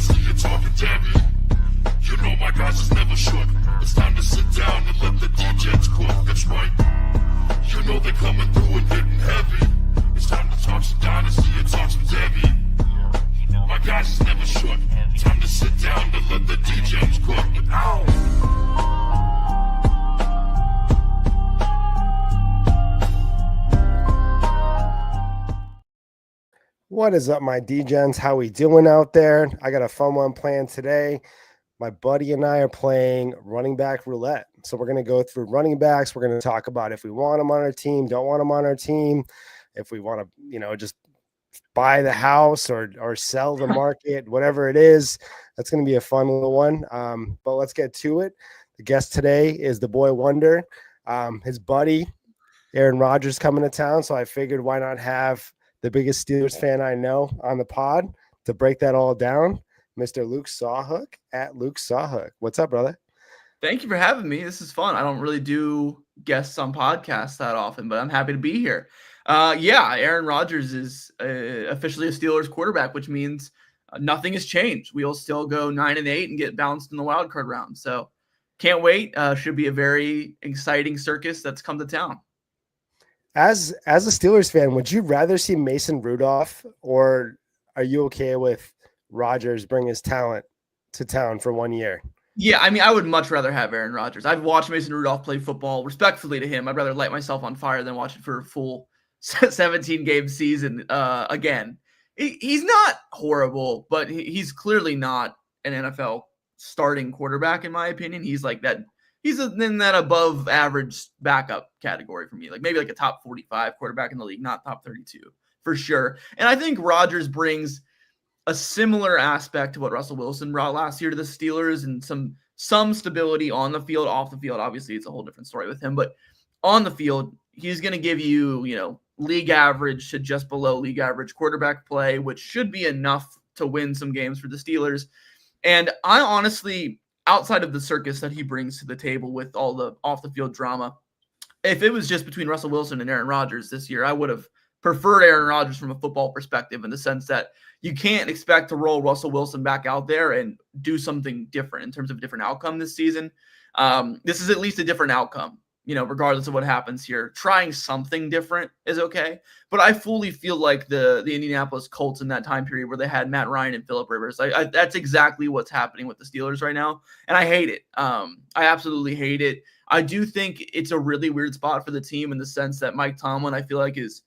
Dynasty, you're talking Debbie. You know my guys is never shook. It's time to sit down and let the Degens cook. That's right. You know they're coming through and hitting heavy. It's time to talk some Dynasty and talk some Debbie. My guys is never shook. Time to sit down and let the Degens cook. Ow! What is up, my Degens? How we doing out there? I got a fun one planned today. My buddy and I are playing running back roulette. So we're going to go through running backs. We're going to talk about if we want them on our team, don't want them on our team, if we want to, just buy the house or sell the market, whatever it is. That's going to be a fun little one. But let's get to it. The guest today is the boy wonder. His buddy, Aaron Rodgers, coming to town. So I figured why not have the biggest Steelers fan I know on the pod to break that all down, Mr. Luke Sawhook at Luke Sawhook. What's up, brother? Thank you for having me. This is fun. I don't really do guests on podcasts that often, but I'm happy to be here. Aaron Rodgers is officially a Steelers quarterback, which means nothing has changed. We'll still go 9-8 and get bounced in the wild card round. So can't wait. Should be a very exciting circus that's come to town. As a Steelers fan, would you rather see Mason Rudolph, or are you okay with Rodgers bring his talent to town for 1 year? Yeah, I mean, I would much rather have Aaron Rodgers. I've watched Mason Rudolph play football. Respectfully to him, I'd rather light myself on fire than watch it for a full 17-game season again. He's not horrible, but he's clearly not an NFL starting quarterback, in my opinion. He's like that. He's in that above average backup category for me, like maybe like a top 45 quarterback in the league, not top 32 for sure. And I think Rodgers brings a similar aspect to what Russell Wilson brought last year to the Steelers, and some stability on the field. Off the field, obviously, it's a whole different story with him, but on the field, he's going to give you, league average to just below league average quarterback play, which should be enough to win some games for the Steelers. And I honestly, outside of the circus that he brings to the table with all the off the field drama, if it was just between Russell Wilson and Aaron Rodgers this year, I would have preferred Aaron Rodgers from a football perspective, in the sense that you can't expect to roll Russell Wilson back out there and do something different in terms of a different outcome this season. This is at least a different outcome, regardless of what happens here. Trying something different is okay. But I fully feel like the Indianapolis Colts in that time period where they had Matt Ryan and Phillip Rivers, that's exactly what's happening with the Steelers right now. And I hate it. I absolutely hate it. I do think it's a really weird spot for the team, in the sense that Mike Tomlin, I feel like, is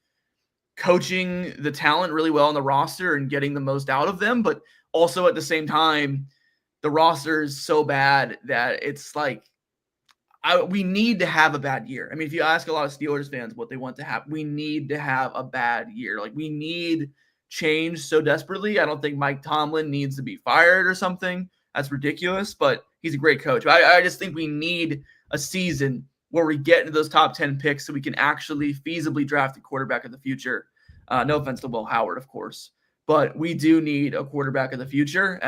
coaching the talent really well on the roster and getting the most out of them. But also at the same time, the roster is so bad that it's like, we need to have a bad year. I mean, if you ask a lot of Steelers fans what they want to have, we need to have a bad year. Like, we need change so desperately. I don't think Mike Tomlin needs to be fired or something. That's ridiculous, but he's a great coach. I just think we need a season where we get into those top 10 picks so we can actually feasibly draft a quarterback of the future. No offense to Will Howard, of course, but we do need a quarterback of the future.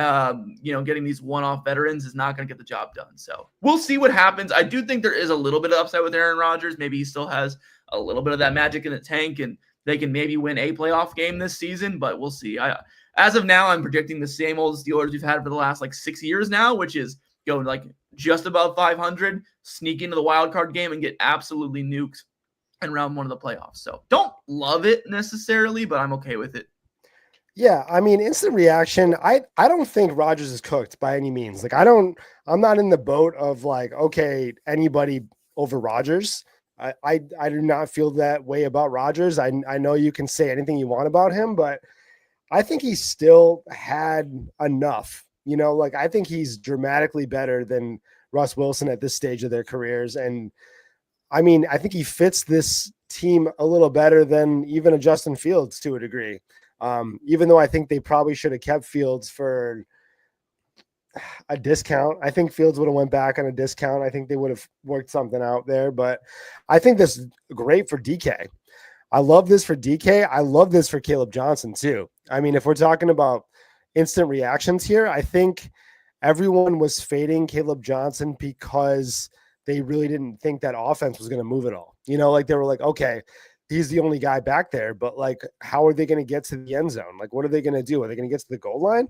Getting these one-off veterans is not going to get the job done. So we'll see what happens. I do think there is a little bit of upside with Aaron Rodgers. Maybe he still has a little bit of that magic in the tank, and they can maybe win a playoff game this season, but we'll see. As of now, I'm predicting the same old Steelers we've had for the last 6 years now, which is go just above 500, sneak into the wild card game, and get absolutely nuked in round one of the playoffs. So don't love it necessarily, but I'm okay with it. Yeah, I mean, instant reaction. I don't think Rodgers is cooked by any means. I'm not in the boat of okay, anybody over Rodgers. I do not feel that way about Rodgers. I know you can say anything you want about him, but I think he still had enough. I think he's dramatically better than Russ Wilson at this stage of their careers. And I mean, I think he fits this team a little better than even a Justin Fields to a degree. Even though I think they probably should have kept Fields for a discount. I think Fields would have went back on a discount. I think they would have worked something out there, but I think this is great for DK. I love this for DK. I love this for Caleb Johnson too. I mean, if we're talking about instant reactions here, I think everyone was fading Caleb Johnson because they really didn't think that offense was going to move at all. They were like, okay, he's the only guy back there, but how are they going to get to the end zone? What are they going to do? Are they going to get to the goal line?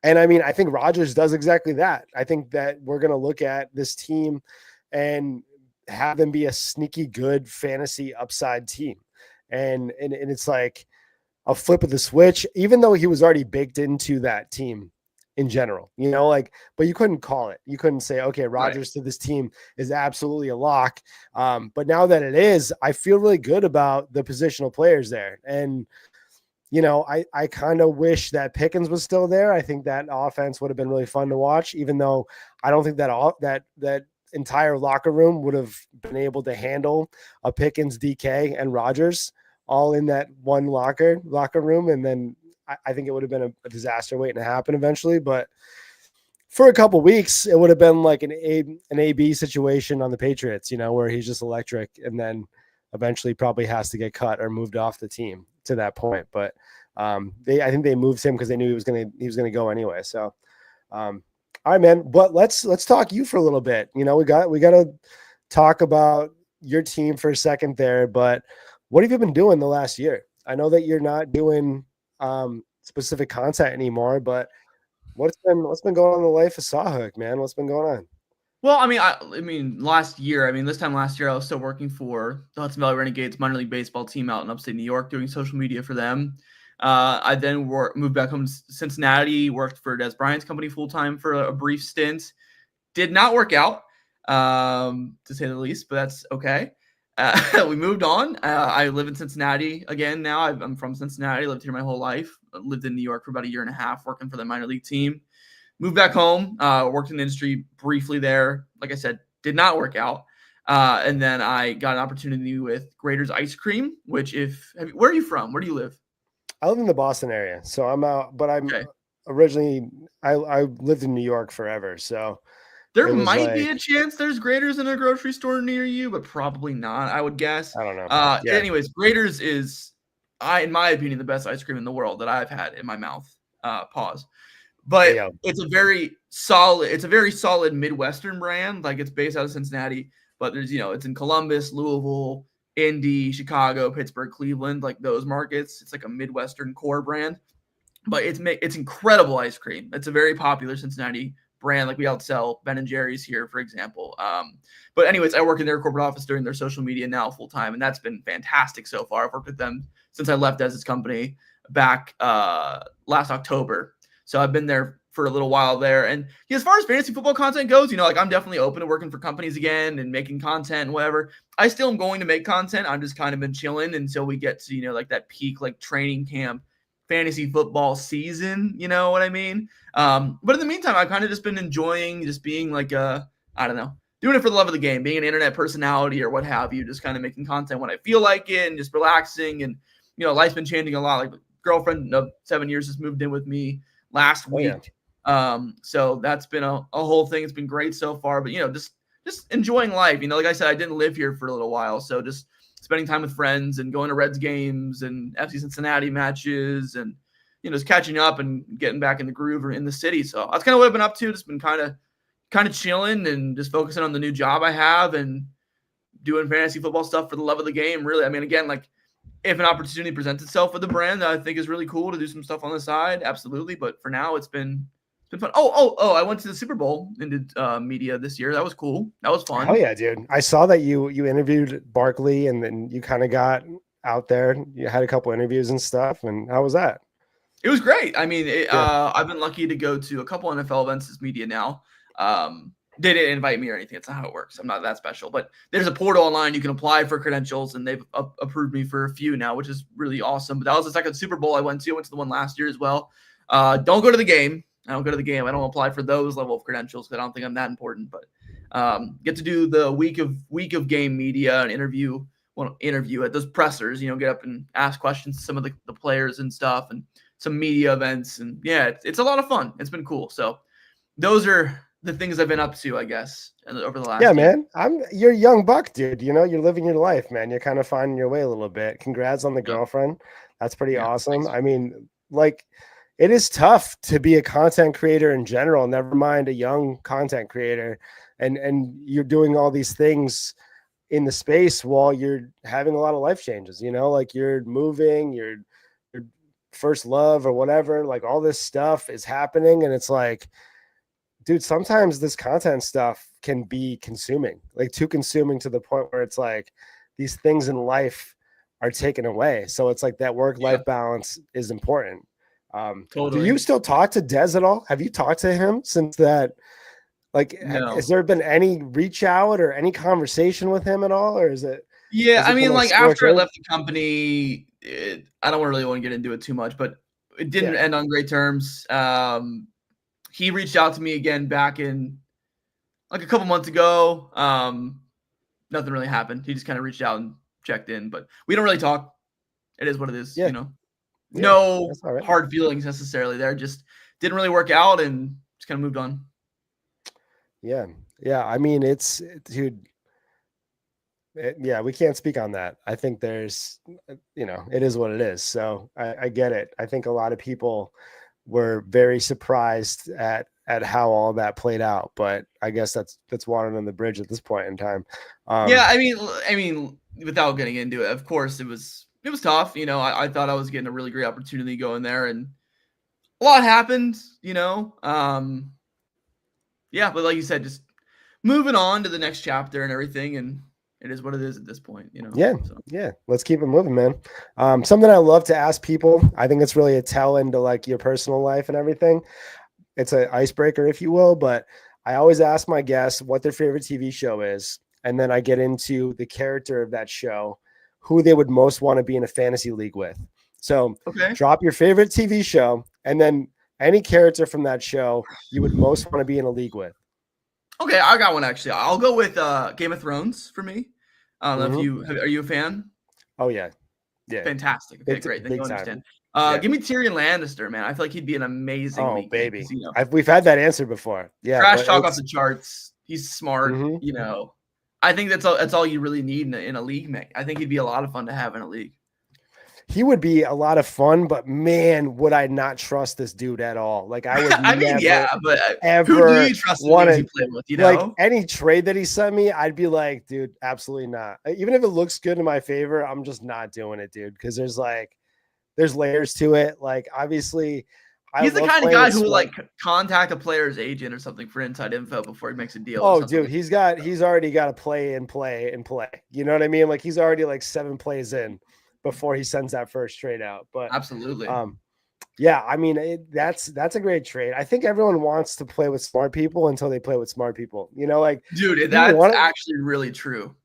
And I mean, I think Rodgers does exactly that. I think that we're going to look at this team and have them be a sneaky good fantasy upside team. And it's like a flip of the switch, even though he was already baked into that team in general, but you couldn't call it. You couldn't say, okay, Rodgers to this team is absolutely a lock. But now that it is, I feel really good about the positional players there. And, I kind of wish that Pickens was still there. I think that offense would have been really fun to watch, even though I don't think that entire locker room would have been able to handle a Pickens, DK, and Rodgers all in that one locker room. And then I think it would have been a disaster waiting to happen eventually. But for a couple weeks, it would have been like an AB situation on the Patriots, where he's just electric, and then eventually probably has to get cut or moved off the team to that point. But I think they moved him because they knew he was gonna go anyway. So all right, man. But let's talk you for a little bit. We got to talk about your team for a second there. But what have you been doing the last year? I know that you're not doing specific content anymore, but what's been going on in the life of Sawhook, man? What's been going on? Well, I mean, last year, this time last year, I was still working for the Hudson Valley Renegades minor league baseball team out in upstate New York, doing social media for them. I then moved back home to Cincinnati, worked for Des Bryant's company full time for a brief stint. Did not work out, to say the least, but that's okay. We moved on. I live in Cincinnati again now. I'm from Cincinnati. Lived here my whole life. Lived in New York for about a year and a half, working for the minor league team. Moved back home, worked in the industry briefly there. Like I said, did not work out. And then I got an opportunity with Grader's Ice Cream, which where are you from? Where do you live? I live in the Boston area, so I'm out, but I'm originally, I lived in New York forever. So there might be a chance there's Grader's in a grocery store near you, but probably not, I would guess. I don't know. Anyways, Grader's is, in my opinion, the best ice cream in the world that I've had in my mouth. Pause. But it's a very solid Midwestern brand. Like, it's based out of Cincinnati, but there's, it's in Columbus, Louisville, Indy, Chicago, Pittsburgh, Cleveland, like those markets. It's like a Midwestern core brand, but it's incredible ice cream. It's a very popular Cincinnati brand. Like, we outsell Ben & Jerry's here, for example. But anyways, I work in their corporate office doing their social media now full time, and that's been fantastic so far. I've worked with them since I left Des's company back last October. So I've been there for a little while there. And as far as fantasy football content goes, I'm definitely open to working for companies again and making content and whatever. I still am going to make content. I'm just kind of been chilling until we get to, like that peak, like training camp, fantasy football season, you know what I mean? But in the meantime, I've kind of just been enjoying just being like doing it for the love of the game, being an internet personality or what have you, just kind of making content when I feel like it and just relaxing. And, life's been changing a lot. Like, girlfriend of 7 years just moved in with me last week. So that's been a whole thing. It's been great so far, but just enjoying life. Like I said, I didn't live here for a little while, so just spending time with friends and going to Reds games and FC Cincinnati matches and just catching up and getting back in the groove or in the city. So that's kind of what I've been up to. Just been kind of chilling and just focusing on the new job I have and doing fantasy football stuff for the love of the game. Really, again, like, if an opportunity presents itself with a brand that I think is really cool to do some stuff on the side, absolutely. But for now, it's been fun. I went to the Super Bowl and did media this year. That was cool. That was fun. Oh yeah, dude! I saw that you interviewed Barkley, and then you kind of got out there. You had a couple interviews and stuff. And how was that? It was great. I've been lucky to go to a couple NFL events as media now. They didn't invite me or anything. That's not how it works. I'm not that special. But there's a portal online. You can apply for credentials, and they've approved me for a few now, which is really awesome. But that was the second Super Bowl I went to. I went to the one last year as well. Don't go to the game. I don't go to the game. I don't apply for those level of credentials because I don't think I'm that important. But get to do the week of game media and interview at those pressers. Get up and ask questions to some of the players and stuff, and some media events. And yeah, it's a lot of fun. It's been cool. So those are the things I've been up to, I guess, over the last year. Man. You're a young buck, dude. You're living your life, man. You're kind of finding your way a little bit. Congrats on the girlfriend. That's pretty awesome. Thanks. Like, it is tough to be a content creator in general, never mind a young content creator. And you're doing all these things in the space while you're having a lot of life changes, like you're moving, you're first love or whatever, like all this stuff is happening. And it's like, dude, sometimes this content stuff can be consuming, like too consuming to the point where it's like these things in life are taken away. So it's like that work-life balance is important. Totally. Do you still talk to Des at all? Have you talked to him since that? Like, No. has there been any reach out or any conversation with him at all? Or is it? Yeah, has it I mean, been, like scorched after I earth? left the company, I don't really want to get into it too much, but it didn't end on great terms. He reached out to me again back in like a couple months ago. Nothing really happened. He just kind of reached out and checked in, but we don't really talk. It is what it is, Yeah. you know. Yeah, No that's all right. hard feelings necessarily there. Just didn't really work out and just kind of moved on. Yeah. Yeah. I mean, dude. Yeah, we can't speak on that. I think there's, it is what it is. So I get it. I think a lot of people were very surprised at how all that played out, but I guess that's water on the bridge at this point in time. Yeah, I mean, without getting into it, of course it was tough. You know, I thought I was getting a really great opportunity going there, and a lot happened. You know, yeah, but like you said, just moving on to the next chapter and everything, and it is what it is at this point. You know. Yeah, So. yeah. Let's keep it moving, man. Something I love to ask people. I think it's really a tell into like your personal life and everything. It's an icebreaker, if you will. But I always ask my guests what their favorite TV show is, and then I get into the character of that show, who they would most want to be in a fantasy league with. So drop your favorite TV show, and then any character from that show you would most want to be in a league with. Okay, I got one actually. I'll go with Game of Thrones for me. I don't know if are you a fan? Oh yeah, yeah. Fantastic. Okay, great. Then you understand. Give me Tyrion Lannister, man. I feel like he'd be an amazing. Oh league baby, mate, you know, we've had that answer before. Yeah, trash talk off the charts. He's smart. Mhm. You know, I think that's all you really need in a league mate. I think he'd be a lot of fun to have in a league. He would be a lot of fun, but man, would I not trust this dude at all? Like I would. I mean, yeah, but ever who do you trust want to play with? You know, like any trade that he sent me, I'd be like, dude, absolutely not. Even if it looks good in my favor, I'm just not doing it, dude. Because there's layers to it. Like obviously, he's the kind of guy who will like contact a player's agent or something for inside info before he makes a deal. Oh, dude, he's already got to play. You know what I mean? Like he's already like 7 plays in before he sends that first trade out. But absolutely. Yeah, I mean, that's a great trade. I think everyone wants to play with smart people until they play with smart people. You know, like dude, that's actually really true.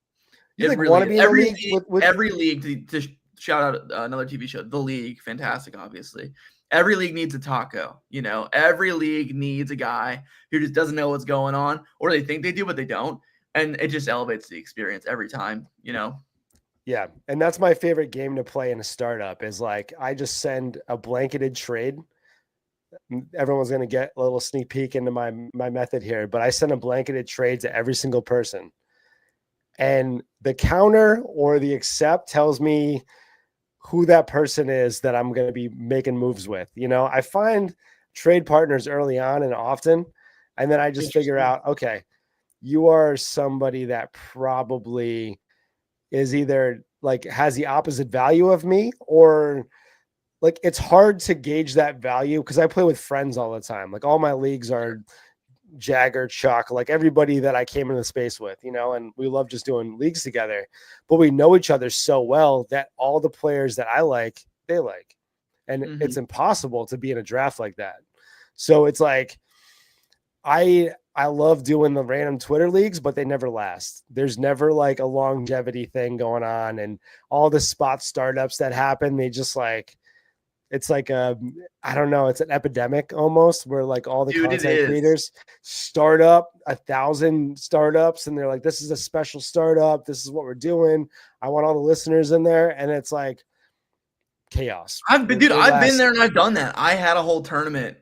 You like want to be in every league with every league to shout out another TV show, The League, fantastic, obviously. Every league needs a taco, you know. Every league needs a guy who just doesn't know what's going on, or they think they do, but they don't, and it just elevates the experience every time, you know. Yeah, and that's my favorite game to play in a startup is like I just send a blanketed trade. Everyone's going to get a little sneak peek into my method here, but I send a blanketed trade to every single person. And the counter or the accept tells me who that person is that I'm going to be making moves with. You know, I find trade partners early on and often, and then I just figure out, okay, you are somebody that probably is either like has the opposite value of me, or like it's hard to gauge that value because I play with friends all the time. Like all my leagues are Jagger, Chuck, like everybody that I came into the space with, you know, and we love just doing leagues together, but we know each other so well that all the players that I like, they like, and it's impossible to be in a draft like that. So it's like, I love doing the random Twitter leagues, but they never last. There's never like a longevity thing going on, and all the spot startups that happen, they just like, it's like I don't know, it's an epidemic almost where like all the content creators start up 1,000 startups and they're like, this is a special startup. This is what we're doing. I want all the listeners in there. And it's like chaos. I've been there and I've done that. I had a whole tournament.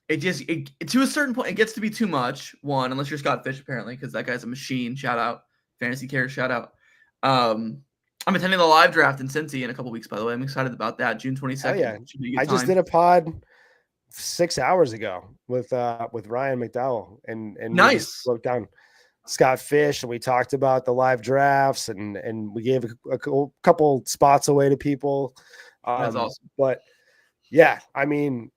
It to a certain point, it gets to be too much. One, unless you're Scott Fish, apparently, because that guy's a machine. Shout out. Fantasy Care, shout out. I'm attending the live draft in Cincy in a couple weeks, by the way. I'm excited about that. June 22nd. Oh, yeah. I just did a pod 6 hours ago with Ryan McDowell and nice. We broke down Scott Fish and we talked about the live drafts and we gave a couple spots away to people. That's awesome. But yeah, I mean,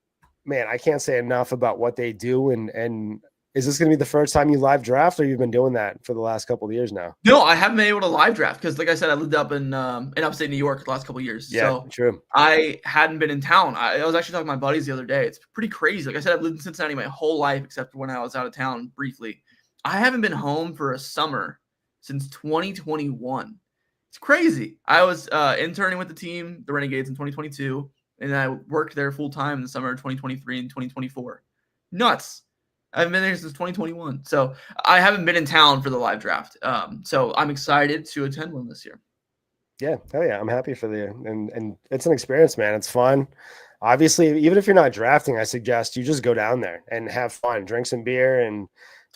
man, I can't say enough about what they do. And is this going to be the first time you live draft, or you've been doing that for the last couple of years now? No, I haven't been able to live draft because, like I said, I lived up in upstate New York the last couple of years. Yeah, so true. I hadn't been in town. I was actually talking to my buddies the other day. It's pretty crazy. Like I said, I've lived in Cincinnati my whole life except for when I was out of town briefly. I haven't been home for a summer since 2021. It's crazy. I was interning with the team, the Renegades, in 2022, and I worked there full time in the summer of 2023 and 2024. Nuts. I haven't been there since 2021. So I haven't been in town for the live draft. So I'm excited to attend one this year. Yeah, hell yeah, I'm happy for you. And it's an experience, man. It's fun. Obviously, even if you're not drafting, I suggest you just go down there and have fun, drink some beer and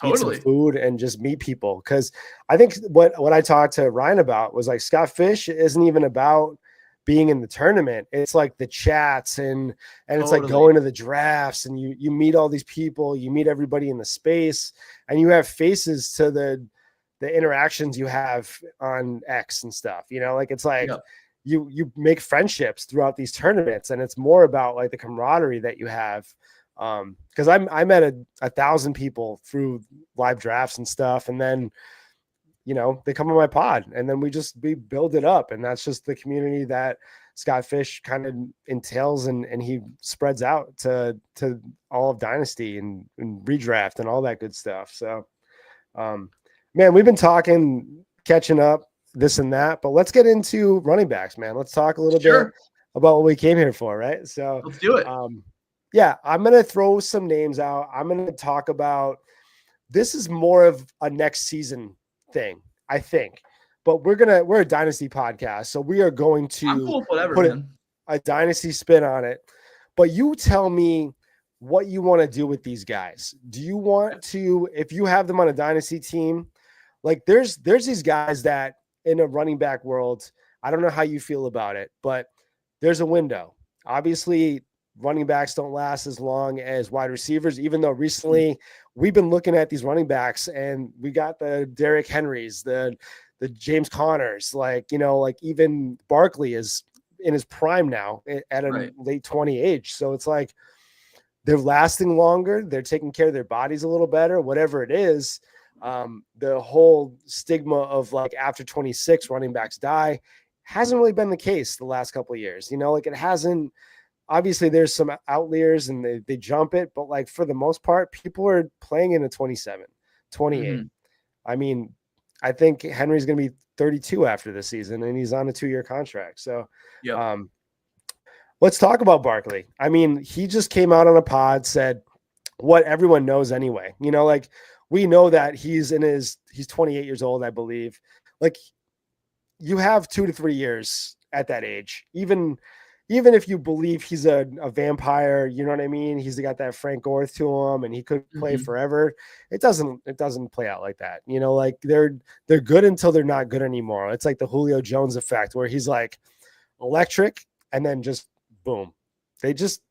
eat some food and just meet people. Because I think what I talked to Ryan about was like Scott Fish isn't even about being in the tournament. It's like the chats and it's like going to the drafts, and you meet all these people, you meet everybody in the space, and you have faces to the interactions you have on X and stuff, like it's like you make friendships throughout these tournaments, and it's more about like the camaraderie that you have. Because I met 1,000 people through live drafts and stuff, and then they come on my pod, and then we build it up, and that's just the community that Scott Fish kind of entails, and he spreads out to all of Dynasty and redraft and all that good stuff. So, man, we've been catching up, this and that, but let's get into running backs, man. Let's talk a little bit about what we came here for, right? So let's do it. Yeah, I'm going to throw some names out. I'm going to talk about, this is more of a next season thing, I think, but we're a Dynasty podcast, so we are going to put a Dynasty spin on it. But you tell me what you want to do with these guys. Do you want to, if you have them on a Dynasty team, like there's these guys that in a running back world, I don't know how you feel about it, but there's a window. Obviously, running backs don't last as long as wide receivers, even though recently we've been looking at these running backs, and we got the Derrick Henrys, the James Connors, like even Barkley is in his prime now at a late 20 age. So it's like they're lasting longer. They're taking care of their bodies a little better, whatever it is. The whole stigma of like after 26 running backs die hasn't really been the case the last couple of years. Like it hasn't. Obviously, there's some outliers and they jump it, but like for the most part, people are playing in a 27, 28. Mm-hmm. I mean, I think Henry's going to be 32 after this season, and he's on a 2-year contract. So, let's talk about Barkley. I mean, he just came out on a pod, said what everyone knows anyway. Like we know that he's 28 years old, I believe. Like you have 2 to 3 years at that age, even if you believe he's a vampire, you know what I mean? He's got that Frank Gore to him, and he could play forever. It doesn't play out like that. Like they're good until they're not good anymore. It's like the Julio Jones effect, where he's like electric, and then just boom. It just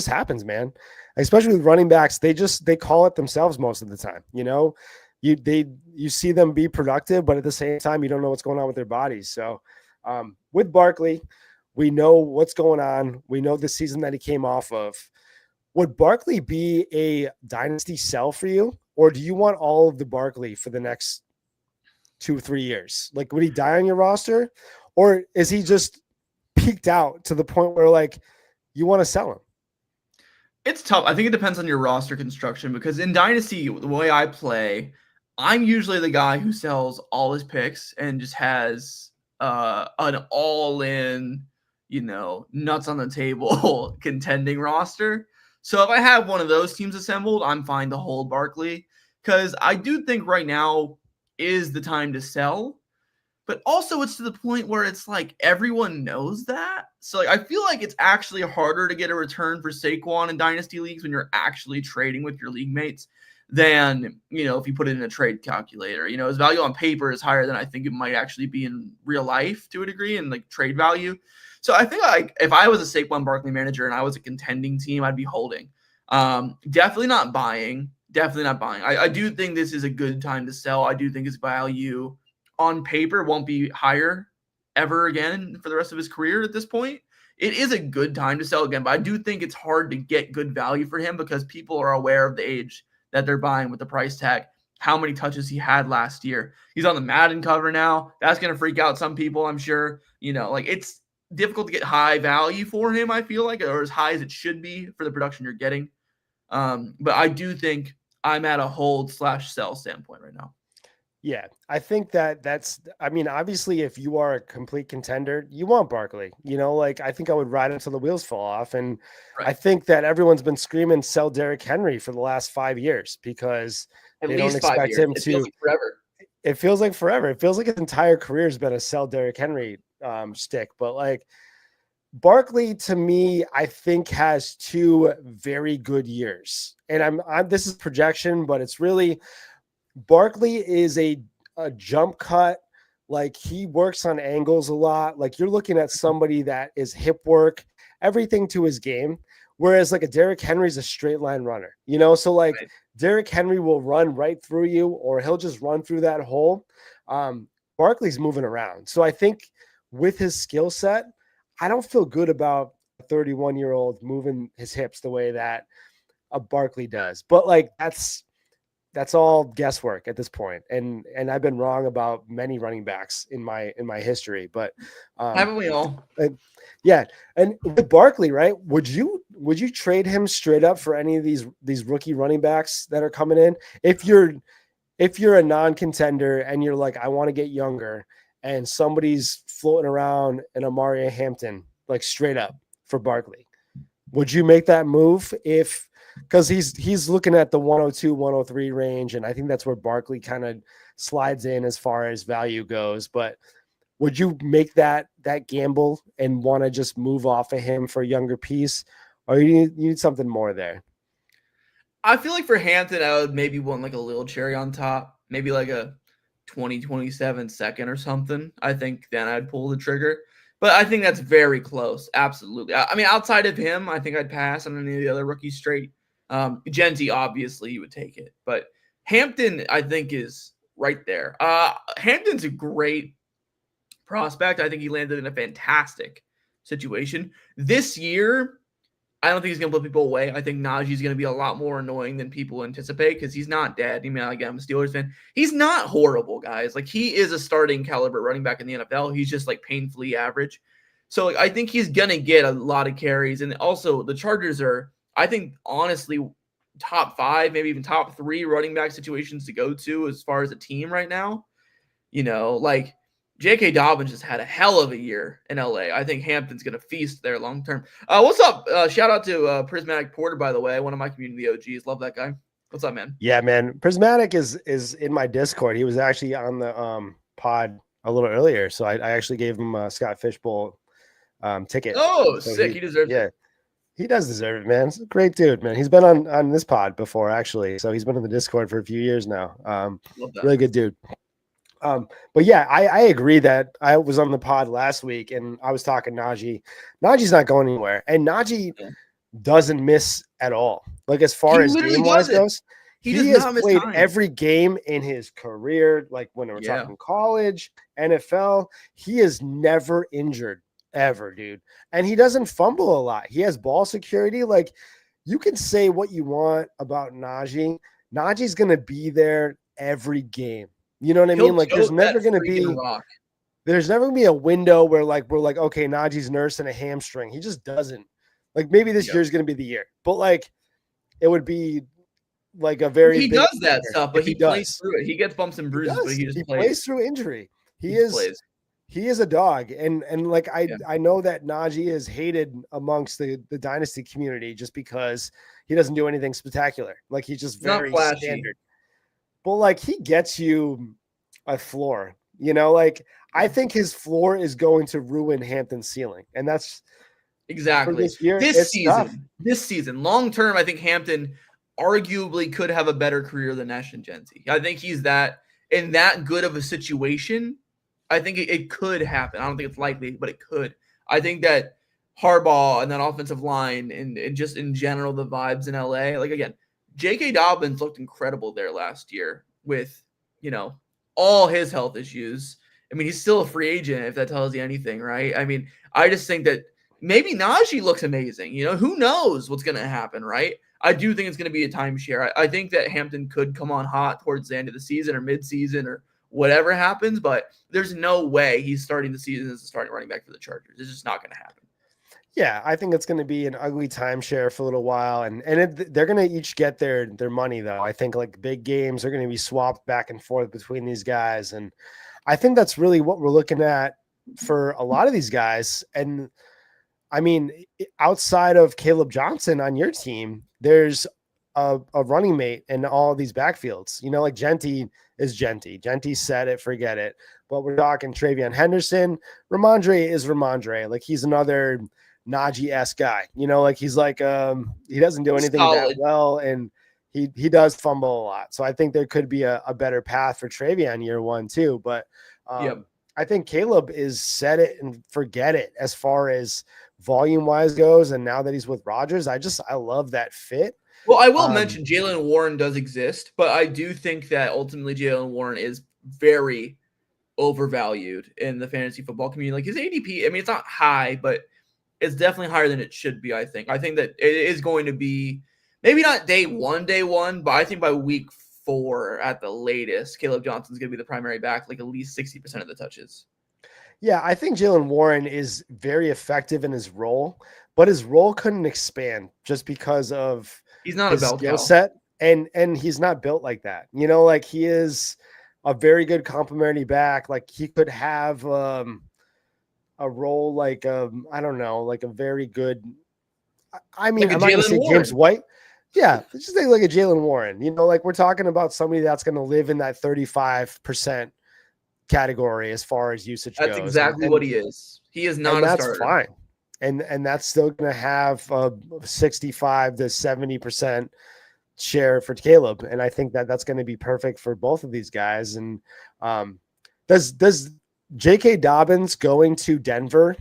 happens, man. Especially with running backs, they call it themselves most of the time. You see them be productive, but at the same time, you don't know what's going on with their bodies. So with Barkley, we know what's going on. We know the season that he came off of. Would Barkley be a dynasty sell for you? Or do you want all of the Barkley for the next 2-3 years? Like, would he die on your roster? Or is he just peaked out to the point where, like, you want to sell him? It's tough. I think it depends on your roster construction, because in Dynasty, the way I play, I'm usually the guy who sells all his picks and just has an all-in, nuts on the table contending roster. So if I have one of those teams assembled, I'm fine to hold Barkley, because I do think right now is the time to sell. But also it's to the point where it's like everyone knows that. So like I feel like it's actually harder to get a return for Saquon in Dynasty leagues when you're actually trading with your league mates than, if you put it in a trade calculator. His value on paper is higher than I think it might actually be in real life to a degree, and like trade value. So I think like if I was a Saquon Barkley manager and I was a contending team, I'd be holding. Definitely not buying. I do think this is a good time to sell. I do think his value on paper won't be higher ever again for the rest of his career at this point, it is a good time to sell again. But I do think it's hard to get good value for him because people are aware of the age that they're buying with the price tag, how many touches he had last year. He's on the Madden cover now. That's going to freak out some people, I'm sure. Like it's difficult to get high value for him, I feel like, or as high as it should be for the production you're getting. But I do think I'm at a hold/sell standpoint right now. Yeah, I think obviously if you are a complete contender, you want Barkley, like I think I would ride until the wheels fall off. And Right. I think that everyone's been screaming sell Derrick Henry for the last 5 years because At they least don't 5 expect years. him It to. feels like forever. It feels like forever. It feels like his entire career has been a sell Derrick Henry stick. But like Barkley, to me, I think has 2 very good years. And this is projection, but it's really Barkley is a jump cut. Like he works on angles a lot. Like you're looking at somebody that is hip work, everything to his game. Whereas like a Derrick Henry's a straight line runner, So like Right. Derrick Henry will run right through you, or he'll just run through that hole. Barkley's moving around. So I think with his skill set, I don't feel good about a 31-year-old moving his hips the way that a Barkley does. But like that's all guesswork at this point. And I've been wrong about many running backs in my history, but Haven't we all? Yeah. And with Barkley, right? Would you trade him straight up for any of these rookie running backs that are coming in? If you're a non-contender and you're like, I want to get younger, and somebody's floating around an Amari Hampton, like straight up for Barkley, would you make that move because he's looking at the 102, 103 range, and I think that's where Barkley kind of slides in as far as value goes. But would you make that gamble and want to just move off of him for a younger piece, or you need something more there? I feel like for Hampton, I would maybe want like a little cherry on top, maybe like a 2027 second or something. I think then I'd pull the trigger. But I think that's very close. Absolutely. I mean, outside of him, I think I'd pass on any of the other rookies straight. Genty, obviously, you would take it. But Hampton, I think, is right there. Hampton's a great prospect. I think he landed in a fantastic situation. This year, I don't think he's going to blow people away. I think Najee's going to be a lot more annoying than people anticipate because he's not dead. I mean, again, I'm a Steelers fan. He's not horrible, guys. Like, he is a starting caliber running back in the NFL. He's just, like, painfully average. So, like, I think he's going to get a lot of carries. And also, the Chargers are, I think, honestly, top 5, maybe even top 3 running back situations to go to as far as a team right now. Like, J.K. Dobbins just had a hell of a year in L.A. I think Hampton's going to feast there long term. What's up? Shout out to Prismatic Porter, by the way, one of my community OGs. Love that guy. What's up, man? Yeah, man. Prismatic is in my Discord. He was actually on the pod a little earlier, so I actually gave him a Scott Fishbowl ticket. Oh, so sick. He deserves it. He does deserve it, man. He's a great dude, man. He's been on this pod before, actually. So he's been in the Discord for a few years now. Love that. Really good dude. But yeah, I agree that I was on the pod last week and I was talking Najee. Najee's not going anywhere. And Najee doesn't miss at all. Like as far as game-wise goes, he has played every game in his career. Like when we're talking college, NFL, he is never injured ever, dude. And he doesn't fumble a lot. He has ball security. Like you can say what you want about Najee. Najee's going to be there every game. You know what I mean? Like there's never going to be a window where like we're like, okay, Najee's nursing a hamstring. He just doesn't. Like maybe this year is going to be the year, but like it would be like a very he big does that stuff, but he plays through it. He gets bumps and bruises, but he just plays through injury. He is a dog, and like I know that Najee is hated amongst the Dynasty community just because he doesn't do anything spectacular. Like he's just very standard. But like he gets you a floor, like I think his floor is going to ruin Hampton's ceiling. And that's exactly this year. This season, long term, I think Hampton arguably could have a better career than Nash and Genty. I think he's in that good of a situation. I think it could happen. I don't think it's likely, but it could. I think that Harbaugh and that offensive line and just in general, the vibes in LA, like again, J.K. Dobbins looked incredible there last year with, all his health issues I mean, he's still a free agent, if that tells you anything, right? I mean, I just think that maybe Najee looks amazing. Who knows what's going to happen, right? I do think it's going to be a timeshare. I think that Hampton could come on hot towards the end of the season or midseason or whatever happens, but there's no way he's starting the season as a starting running back for the Chargers. It's just not going to happen. Yeah, I think it's going to be an ugly timeshare for a little while, and they're going to each get their money though. I think like big games are going to be swapped back and forth between these guys, and I think that's really what we're looking at for a lot of these guys. And I mean, outside of Caleb Johnson on your team, there's a running mate in all these backfields. Like Genty is Genty. Genty said it, forget it. But we're talking Travion Henderson. Ramondre is Ramondre. Like he's another Najee-esque guy. Like he's like he doesn't do anything that well, and he does fumble a lot. So I think there could be a better path for Travion year one too. But I think Caleb is set it and forget it as far as volume wise goes. And now that he's with Rodgers, I love that fit. Well, I will mention Jaylen Warren does exist, but I do think that ultimately Jaylen Warren is very overvalued in the fantasy football community. Like his ADP, I mean, it's not high, but it's definitely higher than it should be. I think that it is going to be maybe not day one, but I think by week 4 at the latest, Caleb Johnson's going to be the primary back, like at least 60% of the touches. Yeah, I think Jaylen Warren is very effective in his role, but his role couldn't expand just because of he's not his a bell skill set, and he's not built like that. Like he is a very good complementary back. Like he could have a role like I don't know, like a very good. I mean, like I'm not going to say Warren. James White. Yeah, just think like a Jaylen Warren. Like we're talking about somebody that's going to live in that 35% category as far as usage goes. That's exactly what he is. He is not a starter. That's fine. And that's still going to have a 65 to 70% share for Caleb. And I think that's going to be perfect for both of these guys. And does J.K. Dobbins going to Denver?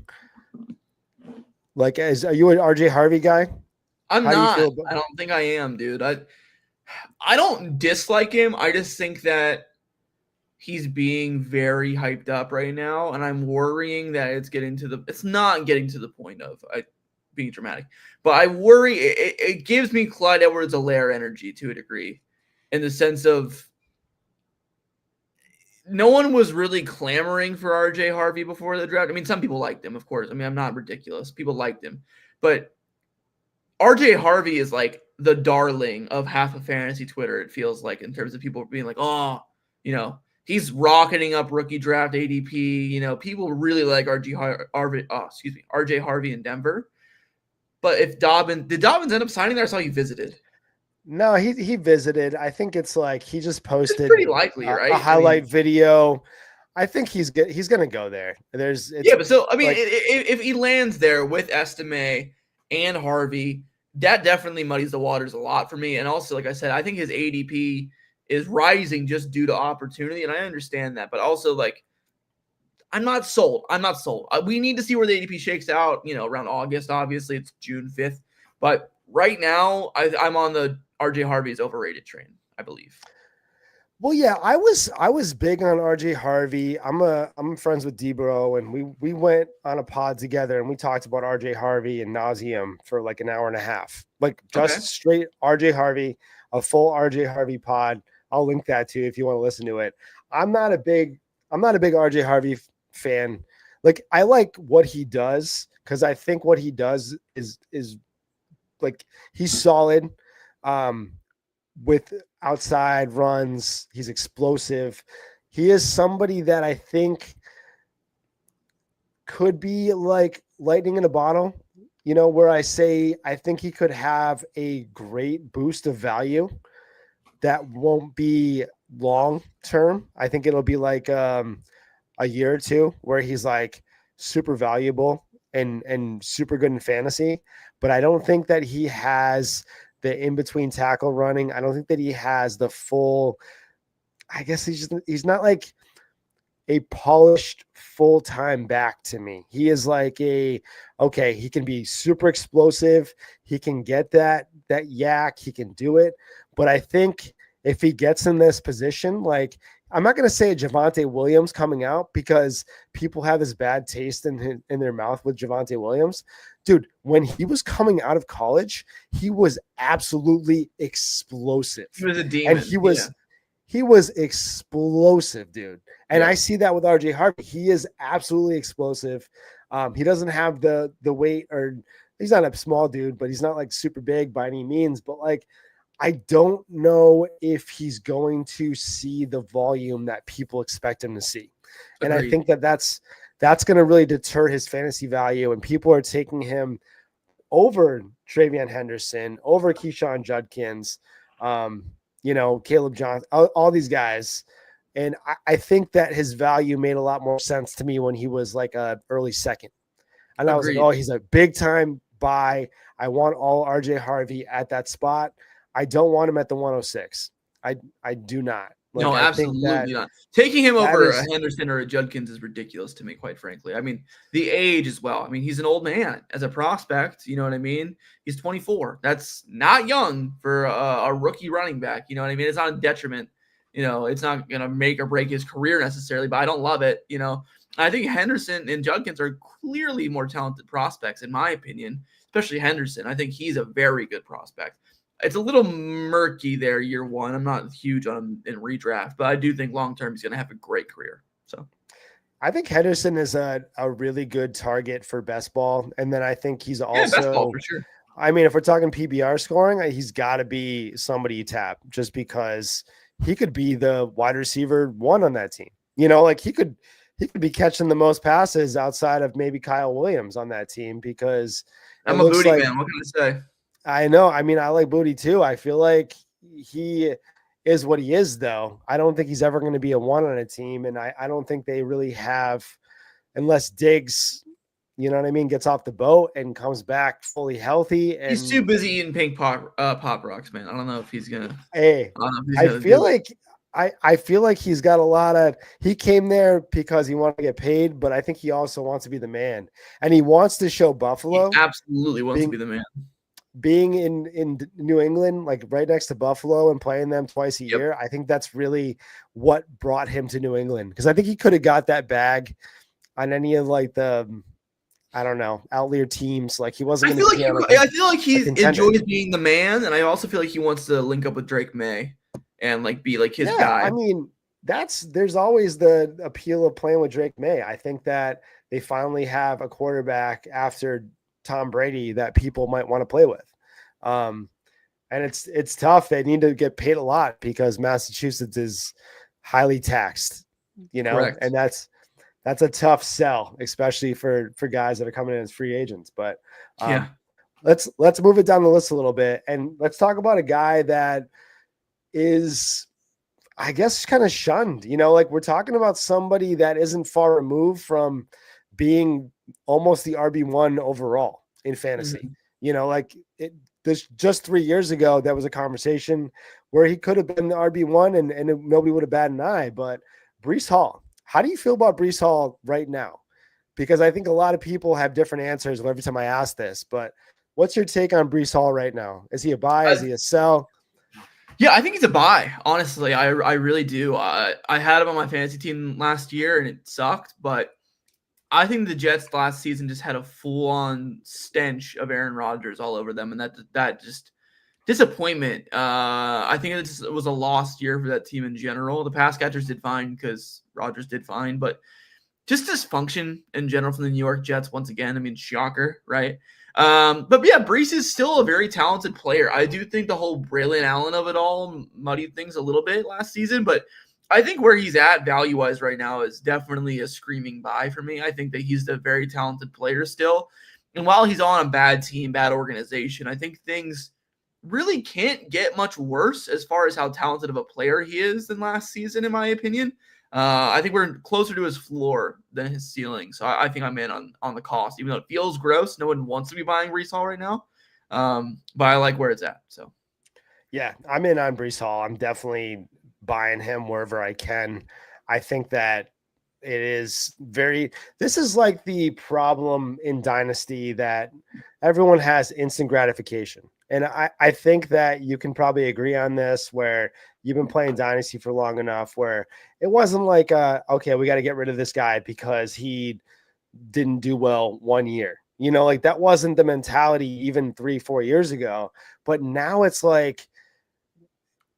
Like, are you an RJ Harvey guy? I'm not. I don't think I am, dude. I don't dislike him. I just think that he's being very hyped up right now, and I'm worrying that it's not getting to the point of being dramatic. But I worry it gives me Clyde Edwards-Helaire energy to a degree, in the sense of no one was really clamoring for RJ Harvey before the draft. I mean, some people liked him, of course. I mean, I'm not ridiculous. People liked him. But RJ Harvey is like the darling of half of fantasy Twitter, it feels like, in terms of people being like, oh, he's rocketing up rookie draft ADP. People really like RJ Harvey in Denver. But did Dobbins end up signing there? I saw he visited. No, he visited. I think it's like he just posted. It's pretty likely, right? A highlight video. I think he's going to go there. But so I mean, if he lands there with Estime and Harvey, that definitely muddies the waters a lot for me. And also, like I said, I think his ADP is rising just due to opportunity, and I understand that. But also, like, I'm not sold. We need to see where the ADP shakes out, around August. Obviously, it's June 5th. But right now, I'm on the RJ Harvey's overrated train, I believe. Well, yeah, I was big on RJ Harvey. I'm friends with Debro, and we went on a pod together, and we talked about RJ Harvey and nauseum for like an hour and a half, like just straight RJ Harvey, a full RJ Harvey pod. I'll link that to you if you want to listen to it. I'm not a big RJ Harvey fan. Like, I like what he does, because I think what he does is like he's solid. With outside runs, he's explosive. He is somebody that I think could be like lightning in a bottle, where I say I think he could have a great boost of value that won't be long term. I think it'll be like a year or two where he's like super valuable and super good in fantasy. But I don't think that he has the in-between tackle running. I don't think that he has the full, I guess he's not like a polished full-time back to me. He is like he can be super explosive. He can get that yak. He can do it. But I think if he gets in this position, like I'm not going to say Javonte Williams coming out because people have this bad taste in their mouth with Javonte Williams. Dude, when he was coming out of college, he was absolutely explosive. He was a And demon. he was explosive, dude. And Yeah. I see that with RJ Harvey. He is absolutely explosive. He doesn't have the weight, or he's not a small dude, but he's not like super big by any means. But like, I don't know if he's going to see the volume that people expect him to see. And Agreed. I think that's going to really deter his fantasy value. And people are taking him over Travion Henderson, over Keyshawn Judkins, Caleb Johnson, all these guys. And I think that his value made a lot more sense to me when he was like a early second. And I was like, oh, he's a big time buy. I want all RJ Harvey at that spot. I don't want him at the 106. I do not. Like, no, absolutely not. Taking him over a Henderson or a Judkins is ridiculous to me, quite frankly. I mean, the age as well. I mean, he's an old man as a prospect. You know what I mean? He's 24. That's not young for a rookie running back. You know what I mean? It's not a detriment. You know, it's not going to make or break his career necessarily, but I don't love it. You know, I think Henderson and Judkins are clearly more talented prospects, in my opinion, especially Henderson. I think he's a very good prospect. It's a little murky there year one. I'm not huge on him in redraft, but I do think long-term he's going to have a great career. So I think Henderson is a really good target for best ball. And then I think he's also, best ball for sure. I mean, if we're talking PBR scoring, he's got to be somebody you tap just because he could be the wide receiver one on that team. You know, like he could be catching the most passes outside of maybe Kyle Williams on that team because I'm a booty man. What can I say? I know. I mean, I like Booty too. I feel like he is what he is, though. I don't think he's ever going to be a one on a team. And I don't think they really have, unless Diggs, you know what I mean, gets off the boat and comes back fully healthy. And he's too busy eating pink pop rocks, man. I don't know if he's going to. Hey, I feel like he's got a lot of, he came there because he wanted to get paid, but I think he also wants to be the man. And he wants to show Buffalo. He absolutely wants to be the man. Being in New England, like right next to Buffalo and playing them twice a year, I think that's really what brought him to New England. Because I think he could have got that bag on any of like the, I don't know, outlier teams. Like he wasn't. I feel like he enjoys being the man, and I also feel like he wants to link up with Drake May and like be like his guy. I mean, there's always the appeal of playing with Drake May. I think that they finally have a quarterback after Tom Brady that people might want to play with. And it's tough. They need to get paid a lot because Massachusetts is highly taxed, you know. Correct. And that's a tough sell, especially for guys that are coming in as free agents. But let's move it down the list a little bit and let's talk about a guy that is, I guess, kind of shunned. You know, like we're talking about somebody that isn't far removed from being almost the RB1 overall in fantasy. Mm-hmm. You know, like this just 3 years ago, there was a conversation where he could have been the RB1 and nobody would have batted an eye. But Breece Hall, how do you feel about Breece Hall right now? Because I think a lot of people have different answers every time I ask this. But what's your take on Breece Hall right now? Is he a buy? Is he a sell? Yeah, I think he's a buy. Honestly, I really do. I had him on my fantasy team last year and it sucked, but I think the Jets last season just had a full-on stench of Aaron Rodgers all over them, and that just disappointment. I think it was a lost year for that team in general. The pass catchers did fine because Rodgers did fine, but just dysfunction in general from the New York Jets once again. I mean, shocker, right? But yeah, Breece is still a very talented player. I do think the whole Braylon Allen of it all muddied things a little bit last season, but I think where he's at value-wise right now is definitely a screaming buy for me. I think that he's a very talented player still. And while he's on a bad team, bad organization, I think things really can't get much worse as far as how talented of a player he is than last season, in my opinion. I think we're closer to his floor than his ceiling. So I think I'm in on the cost, even though it feels gross. No one wants to be buying Breece Hall right now. But I like where it's at. So, yeah, I'm in on Breece Hall. I'm definitely buying him wherever I can. I think that it is this is like the problem in Dynasty that everyone has instant gratification. And I think that you can probably agree on this, where you've been playing Dynasty for long enough where it wasn't like, okay, we got to get rid of this guy because he didn't do well 1 year. Like that wasn't the mentality even 3-4 years ago. But now it's like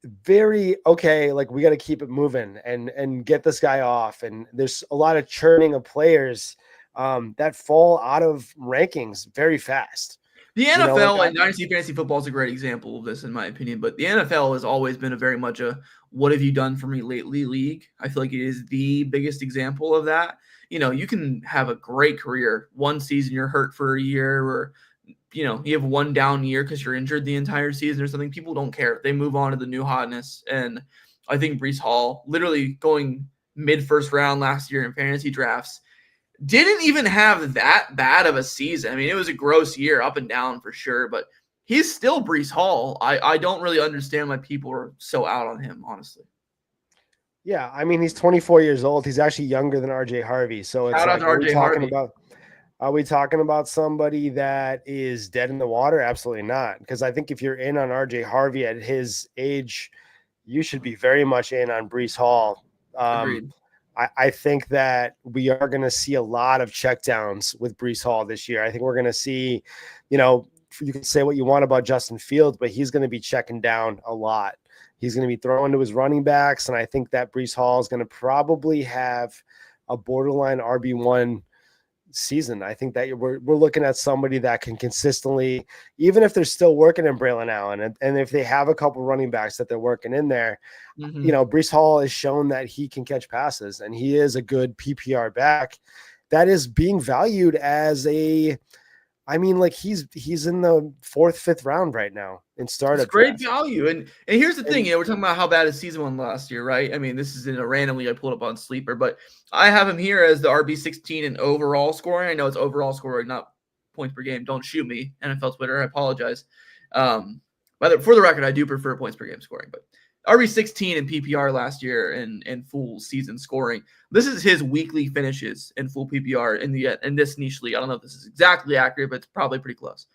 very, okay, like we got to keep it moving and get this guy off. And there's a lot of churning of players that fall out of rankings very fast. The Like NFL and Dynasty Fantasy Football is a great example of this, in my opinion. But the NFL has always been a very much a "what have you done for me lately" league. I feel like it is the biggest example of that. You can have a great career. One season you're hurt for a year, or you have one down year because you're injured the entire season or something. People don't care. They move on to the new hotness. And I think Breece Hall, literally going mid-first round last year in fantasy drafts, didn't even have that bad of a season. I mean, it was a gross year up and down for sure, but he's still Breece Hall. I don't really understand why people are so out on him, honestly. Yeah, I mean, he's 24 years old. He's actually younger than RJ Harvey. So it's like, are we talking about somebody that is dead in the water? Absolutely not. Because I think if you're in on RJ Harvey at his age, you should be very much in on Breece Hall. Agreed. I think that we are going to see a lot of checkdowns with Breece Hall this year. I think we're going to see, you can say what you want about Justin Fields, but he's going to be checking down a lot. He's going to be throwing to his running backs, and I think that Breece Hall is going to probably have a borderline RB1 season. I think that we're looking at somebody that can consistently, even if they're still working in Braylon Allen, and if they have a couple running backs that they're working in there, Breece Hall has shown that he can catch passes, and he is a good PPR back that is being valued as he's in the 4th, 5th round right now in startup. It's great value. And here's the thing, we're talking about how bad his season went last year, right? I mean, this is in a random league I pulled up on Sleeper, but I have him here as the RB16 in overall scoring. I know it's overall scoring, not points per game. Don't shoot me, NFL Twitter. I apologize. But for the record, I do prefer points per game scoring, but RB16 in PPR last year in full season scoring. This is his weekly finishes in full PPR in this niche league. I don't know if this is exactly accurate, but it's probably pretty close.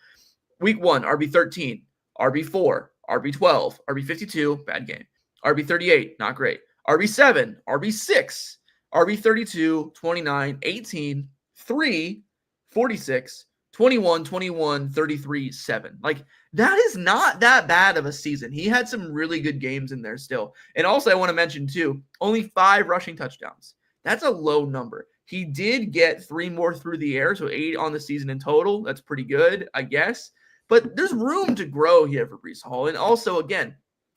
Week 1, RB13, RB4, RB12, RB52, bad game. RB38, not great. RB7, RB6, RB32, 29, 18, 3, 46, 21, 21, 33, 7. Like, that is not that bad of a season. He had some really good games in there still. And also, I want to mention, too, only 5 rushing touchdowns. That's a low number. He did get 3 more through the air, so 8 on the season in total. That's pretty good, I guess. But there's room to grow here for Breece Hall. And also, again,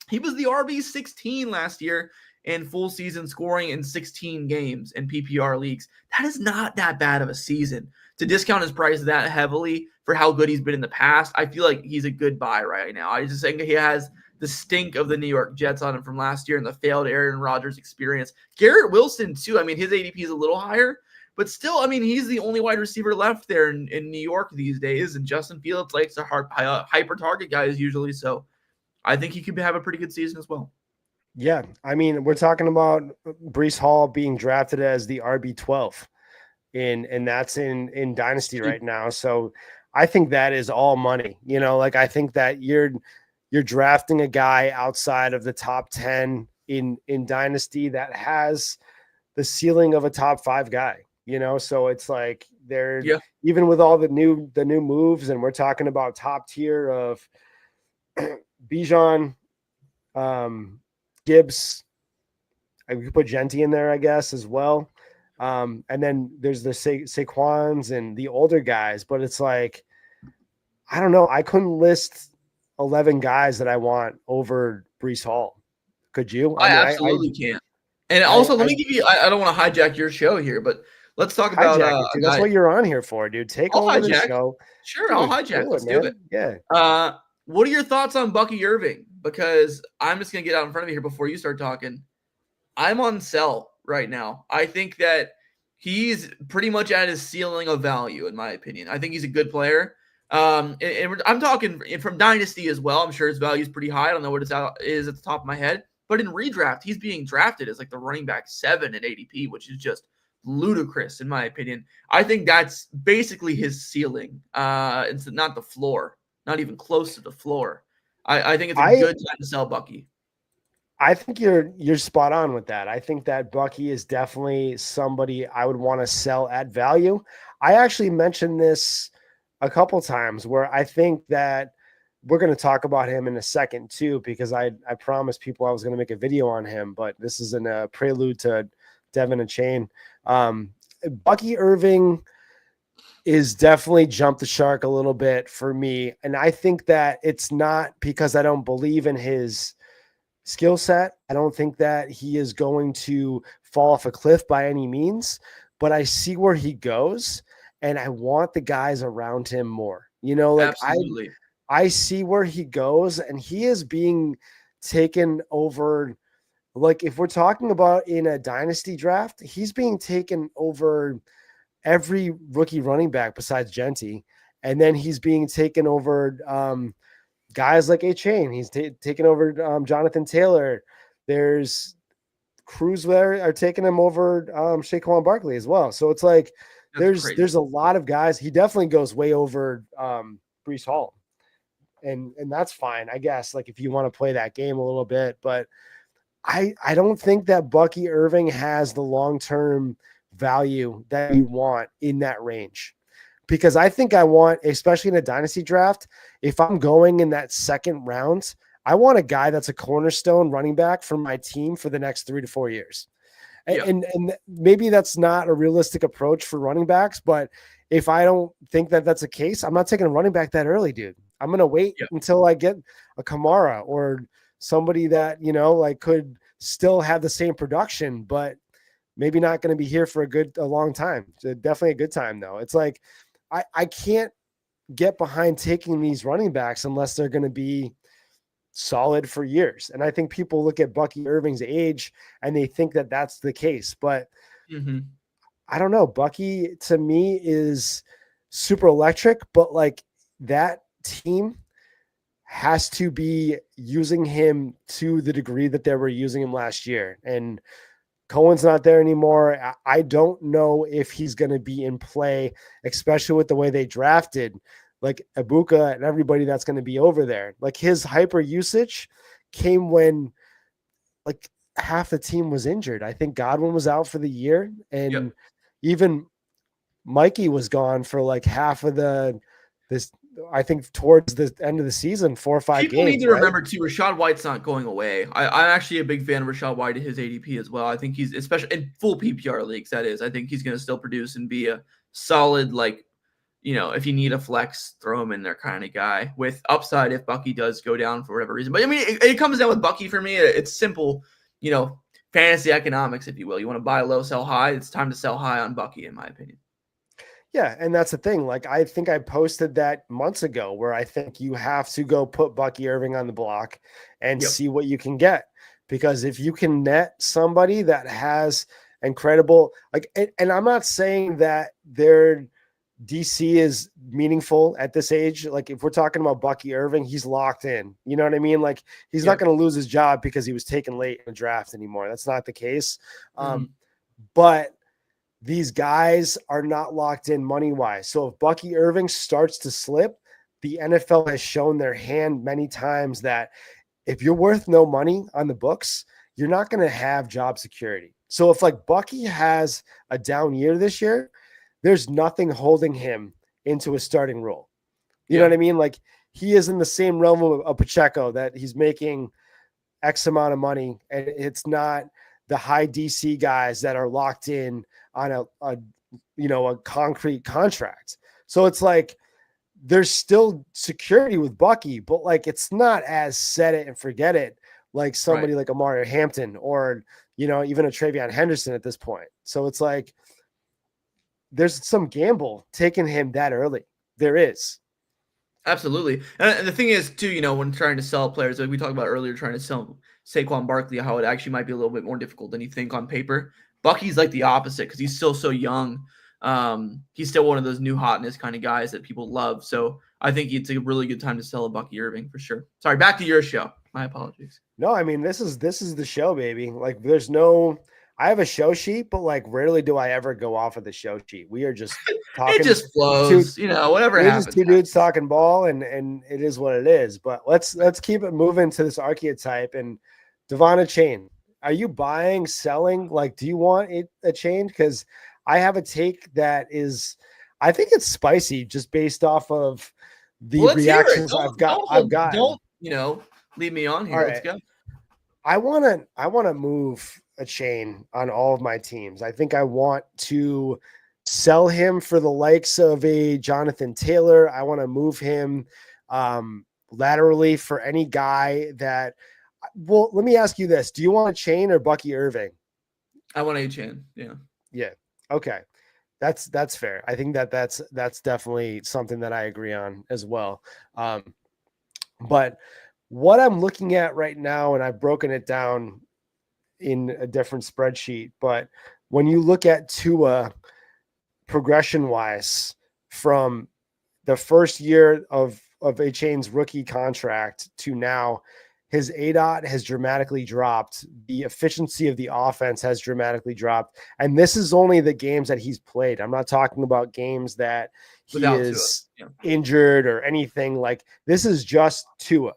he was the RB16 last year in full season scoring in 16 games in PPR leagues. That is not that bad of a season. To discount his price that heavily for how good he's been in the past, I feel like he's a good buy right now. I just think he has the stink of the New York Jets on him from last year and the failed Aaron Rodgers experience. Garrett Wilson, too. I mean, his ADP is a little higher, but still, I mean, he's the only wide receiver left there in New York these days, and Justin Fields likes to hyper-target guys usually, so I think he could have a pretty good season as well. Yeah, I mean, we're talking about Breece Hall being drafted as the RB12. And that's in Dynasty right now. So I think that is all money. I think that you're drafting a guy outside of the top 10 in Dynasty that has the ceiling of a top 5 guy. So it's like they're even with all the new moves, and we're talking about top tier of Bijan, Gibbs. I could put Genty in there, I guess, as well. And then there's the Saquons and the older guys, but it's like, I don't know. I couldn't list 11 guys that I want over Breece Hall. Could you? I absolutely can't. And also, let me give you, I don't want to hijack your show here, but let's talk about dude. That's what you're on here for, dude. Take over the show. Sure, I'll hijack. Let's do it. Yeah. What are your thoughts on Bucky Irving? Because I'm just going to get out in front of you here before you start talking. I'm on sell right now. I think that he's pretty much at his ceiling of value, in my opinion. I think he's a good player. And I'm talking from Dynasty as well. I'm sure his value is pretty high. I don't know what it is at the top of my head. But in redraft, he's being drafted as like the running back 7 at ADP, which is just ludicrous, in my opinion. I think that's basically his ceiling. It's not the floor. not even close to the floor. I think it's a good time to sell Bucky. I think you're spot on with that. I think that Bucky is definitely somebody I would want to sell at value. I actually mentioned this a couple times where I think that we're going to talk about him in a second too, because I promised people I was going to make a video on him, but this is a prelude to Devin and Chain. Bucky Irving is definitely jumped the shark a little bit for me. And I think that it's not because I don't believe in his skill set. I don't think that he is going to fall off a cliff by any means, but I see where he goes and I want the guys around him more. You know, like Absolutely. I see where he goes and he is being taken over. Like if we're talking about in a dynasty draft, he's being taken over every rookie running back besides Genty. And then he's being taken over guys like A-Chain. He's taken over Jonathan Taylor. There's crews there are taking him over Saquon Barkley as well. So it's like there's a lot of guys. He definitely goes way over Breece Hall. And that's fine, I guess, like if you want to play that game a little bit, but I don't think that Bucky Irving has the long-term value that you want in that range, because I think I want, especially in a dynasty draft, if I'm going in that second round, I want a guy that's a cornerstone running back for my team for the next 3 to 4 years. Yeah. And maybe that's not a realistic approach for running backs, but if I don't think that that's the case, I'm not taking a running back that early, dude. I'm going to wait until I get a Kamara or somebody that, you know, like could still have the same production, but maybe not going to be here for a long time. So definitely a good time though. It's like, I can't get behind taking these running backs unless they're going to be solid for years. And I think people look at Bucky Irving's age and they think that that's the case, but I don't know. Bucky to me is super electric, but like that team has to be using him to the degree that they were using him last year. And Cohen's not there anymore. I don't know if he's going to be in play, especially with the way they drafted like Ibuka and everybody that's going to be over there. Like his hyper usage came when like half the team was injured. I think Godwin was out for the year, and even Mikey was gone for like half of this. I think towards the end of the season, 4 or 5 People games. need to remember too, Rachaad White's not going away. I'm actually a big fan of Rachaad White at his ADP as well. I think he's, especially in full PPR leagues, that is, I think he's going to still produce and be a solid, like, you know, if you need a flex, throw him in there kind of guy with upside if Bucky does go down for whatever reason. But I mean, it comes down with Bucky for me. It's simple, you know, fantasy economics, if you will. You want to buy low, sell high. It's time to sell high on Bucky, in my opinion. Yeah, and that's the thing. Like, I think I posted that months ago where I think you have to go put Bucky Irving on the block and see what you can get. Because if you can net somebody that has incredible, like, and I'm not saying that their DC is meaningful at this age. Like, if we're talking about Bucky Irving, he's locked in. You know what I mean? Like, he's not going to lose his job because he was taken late in the draft anymore. That's not the case. But these guys are not locked in money-wise. So if Bucky Irving starts to slip, the NFL has shown their hand many times that if you're worth no money on the books, you're not going to have job security. So if like Bucky has a down year this year, there's nothing holding him into a starting role. You know what I mean? Like he is in the same realm of Pacheco that he's making X amount of money, and it's not the high DC guys that are locked in on a concrete contract. So it's like there's still security with Bucky, but like it's not as set it and forget it like somebody like Amari Hampton or, you know, even a Travion Henderson at this point. So it's like there's some gamble taking him that early. There is. Absolutely. And the thing is, too, you know, when trying to sell players, like we talked about earlier, trying to sell Saquon Barkley, how it actually might be a little bit more difficult than you think on paper. Bucky's like the opposite because he's still so young. He's still one of those new hotness kind of guys that people love. So I think it's a really good time to sell a Bucky Irving for sure. Sorry, back to your show. My apologies. No, I mean, this is the show, baby. Like there's no, I have a show sheet, but like rarely do I ever go off of the show sheet. We are just It talking. just flows, whatever We're just happens. two dudes talking ball, and it is what it is. But let's keep it moving to this archetype and Devon Chain. Are you buying, selling? Like, do you want a change? Because I have a take that is, I think it's spicy, just based off of the Let's hear it. reactions I've gotten. Don't leave me on here. All Let's right. go. I want to move a chain on all of my teams. I think I want to sell him for the likes of a Jonathan Taylor. I want to move him laterally for any guy that. Well, let me ask you this: do you want a chain or Bucky Irving? I want a chain. Yeah. Yeah. Okay. That's fair. I think that's definitely something that I agree on as well. But what I'm looking at right now, and I've broken it down in a different spreadsheet, but when you look at Tua progression wise from the first year of A Chain's rookie contract to now, his ADOT has dramatically dropped. The efficiency of the offense has dramatically dropped. And this is only the games that he's played. I'm not talking about games that he is injured or anything. Like, this is just Tua.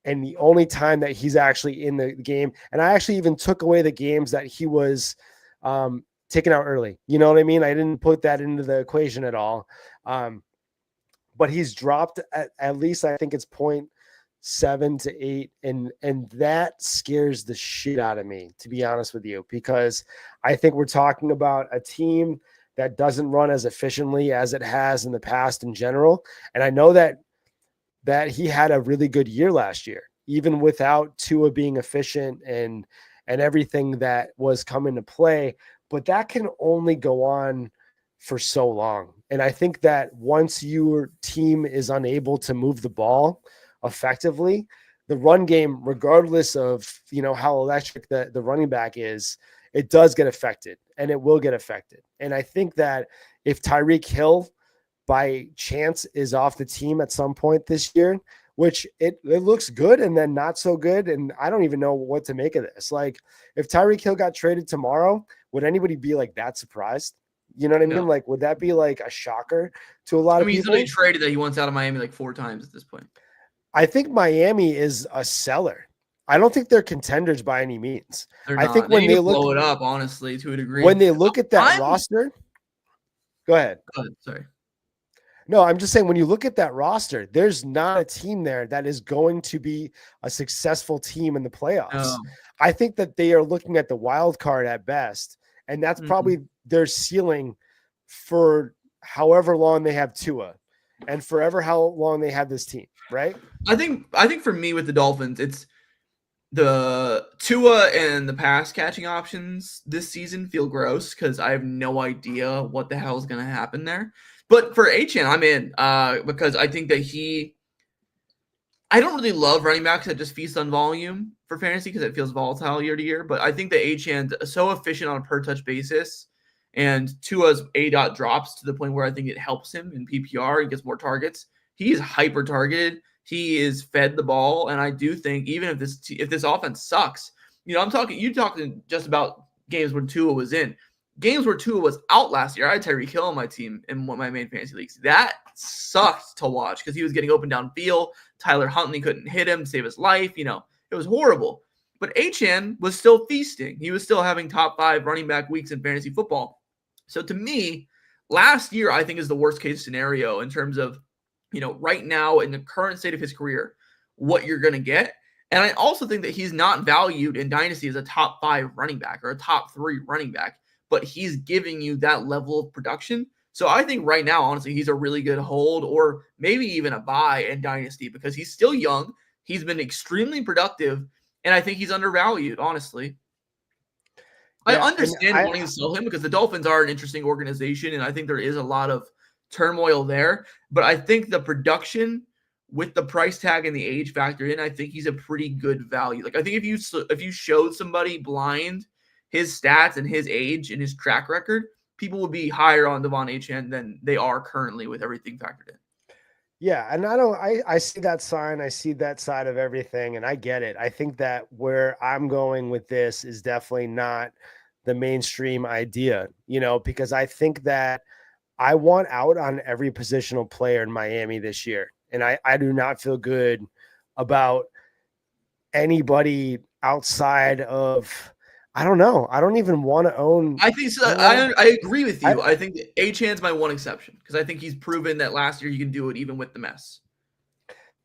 And the only time that he's actually in the game. And I actually even took away the games that he was taken out early. You know what I mean? I didn't put that into the equation at all. But he's dropped at least, I think it's 0.7 to 8. And that scares the shit out of me, to be honest with you, because I think we're talking about a team that doesn't run as efficiently as it has in the past in general. And I know that he had a really good year last year, even without Tua being efficient and everything that was coming to play. But that can only go on for so long. And I think that once your team is unable to move the ball effectively, the run game, regardless of, how electric the running back is, it does get affected, and it will get affected. And I think that if Tyreek Hill by chance is off the team at some point this year, which it looks good and then not so good, and I don't even know what to make of this. Like, if Tyreek Hill got traded tomorrow, would anybody be like that surprised? You know what I mean? No. Like, would that be like a shocker to a lot of people? He's literally traded that he wants out of Miami like 4 times at this point. I think Miami is a seller. I don't think they're contenders by any means. I think when they blow it up, honestly, to a degree. When they look at that roster, go ahead. Sorry. No, I'm just saying, when you look at that roster, there's not a team there that is going to be a successful team in the playoffs. No. I think that they are looking at the wild card at best, and that's probably their ceiling for however long they have Tua and forever how long they have this team, right? I think for me with the Dolphins, it's the Tua and the pass catching options this season feel gross because I have no idea what the hell is going to happen there. But for Achane, I'm in because I think that I don't really love running backs that just feast on volume for fantasy because it feels volatile year to year. But I think that Achane's so efficient on a per touch basis, and Tua's ADOT drops to the point where I think it helps him in PPR. He gets more targets. He is hyper targeted. He is fed the ball, and I do think even if this offense sucks, you're talking just about games when Tua was in. Games where Tua was out last year, I had Tyreek Hill on my team in one of my main fantasy leagues. That sucked to watch because he was getting open downfield. Tyler Huntley couldn't hit him to save his life. It was horrible. But Achane was still feasting. He was still having top 5 running back weeks in fantasy football. So to me, last year I think is the worst case scenario in terms of, right now in the current state of his career, what you're going to get. And I also think that he's not valued in Dynasty as a top 5 running back or a top 3 running back, but he's giving you that level of production. So I think right now, honestly, he's a really good hold or maybe even a buy in Dynasty because he's still young. He's been extremely productive, and I think he's undervalued, honestly. Yeah, I understand wanting to sell him because the Dolphins are an interesting organization, and I think there is a lot of turmoil there. But I think the production with the price tag and the age factored in, I think he's a pretty good value. Like, I think if you showed somebody blind his stats and his age and his track record, people would be higher on Devon Achane than they are currently with everything factored in. Yeah, and I see that sign. I see that side of everything, and I get it. I think that where I'm going with this is definitely not the mainstream idea, because I think that I want out on every positional player in Miami this year. And I do not feel good about anybody outside of, I don't know. I don't even want to own. I think so. I agree with you. I think Achan's my one exception because I think he's proven that last year he can do it even with the mess.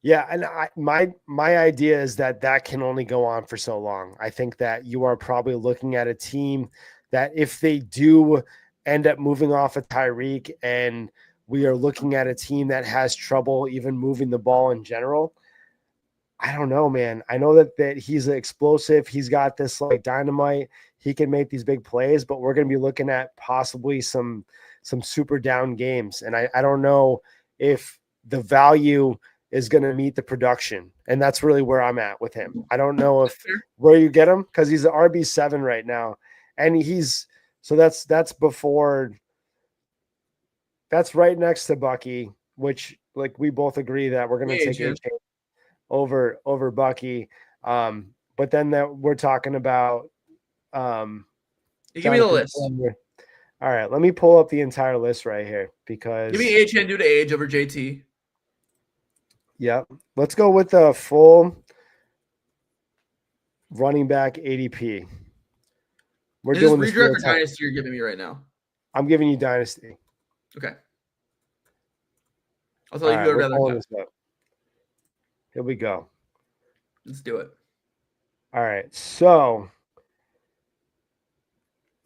Yeah, and my idea is that can only go on for so long. I think that you are probably looking at a team that if they do end up moving off of Tyreek, and we are looking at a team that has trouble even moving the ball in general. I don't know, man. I know that he's explosive. He's got this like dynamite. He can make these big plays, but we're going to be looking at possibly some super down games. And I don't know if the value is going to meet the production. And that's really where I'm at with him. I don't know if where you get him, because he's an RB7 right now. And that's before, that's right next to Bucky, which like we both agree that we're going to take A-Chain over Bucky. But then that we're talking about give me the list. All right, let me pull up the entire list right here because give me Achan due to age over JT. Yep. Let's go with the full running back ADP. We're doing this redraft or Dynasty you're giving me right now? I'm giving you Dynasty. Okay. I'll tell you who I'd rather have. Here we go. Let's do it. All right. So,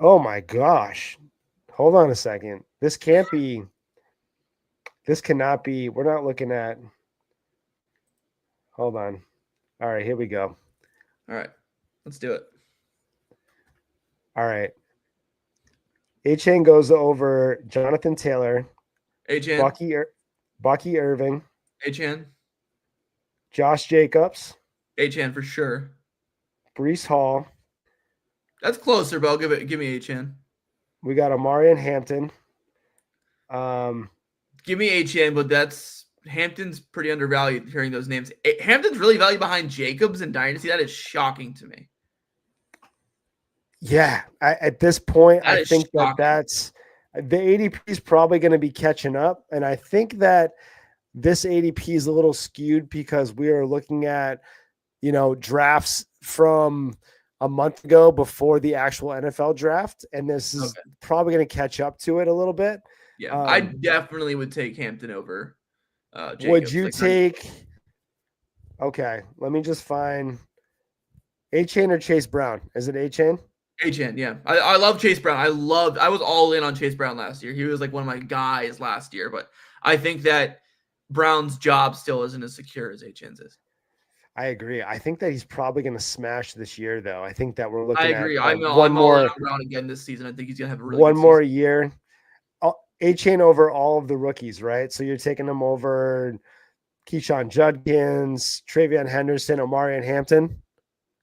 oh my gosh. Hold on a second. This cannot be. We're not looking at. Hold on. All right. Here we go. All right. Let's do it. All right. Achan goes over Jonathan Taylor. Achan. Bucky Irving. Achan. Josh Jacobs. Achan for sure. Breece Hall. That's closer, but give me Achan. We got Amarian Hampton. Give me Achan, but Hampton's pretty undervalued hearing those names. Hampton's really valued behind Jacobs and Dynasty. That is shocking to me. Yeah, at this point, I think that's the ADP is probably going to be catching up. And I think that this ADP is a little skewed because we are looking at, drafts from a month ago before the actual NFL draft. And this is probably going to catch up to it a little bit. Yeah, I definitely would take Hampton over Jacobs. Would you take – okay, let me just find Achan or Chase Brown. Is it Achan? Achan, yeah. I love Chase Brown. I was all in on Chase Brown last year. He was like one of my guys last year, but I think that Brown's job still isn't as secure as Achan's is. I agree. I think that he's probably going to smash this year, though. I think that we're looking at. I agree. I'm all in on Brown again this season. I think he's going to have a really one good more season. year. Achan over all of the rookies, right? So you're taking them over Keyshawn Judkins, Travion Henderson, Amarian Hampton?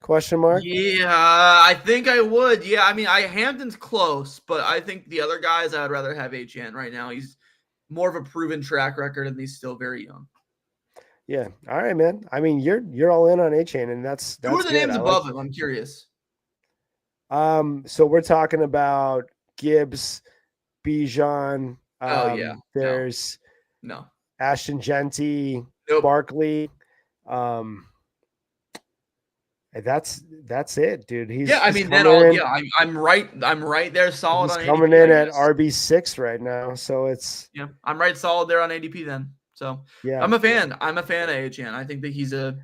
Question mark? Yeah, I think I would. Yeah, I mean, Hampton's close, but I think the other guys I'd rather have Achan right now. He's more of a proven track record, and he's still very young. Yeah. All right, man. I mean, you're all in on Achan, and that's who are the names above him? I'm curious. So we're talking about Gibbs, Bijan. There's no Ashton Genty, Barkley. That's it, dude. I'm right there solid he's on ADP. Coming in at RB6 right now. So I'm right solid there on ADP then. So yeah, I'm a fan. I'm a fan of Achan. I think that he's a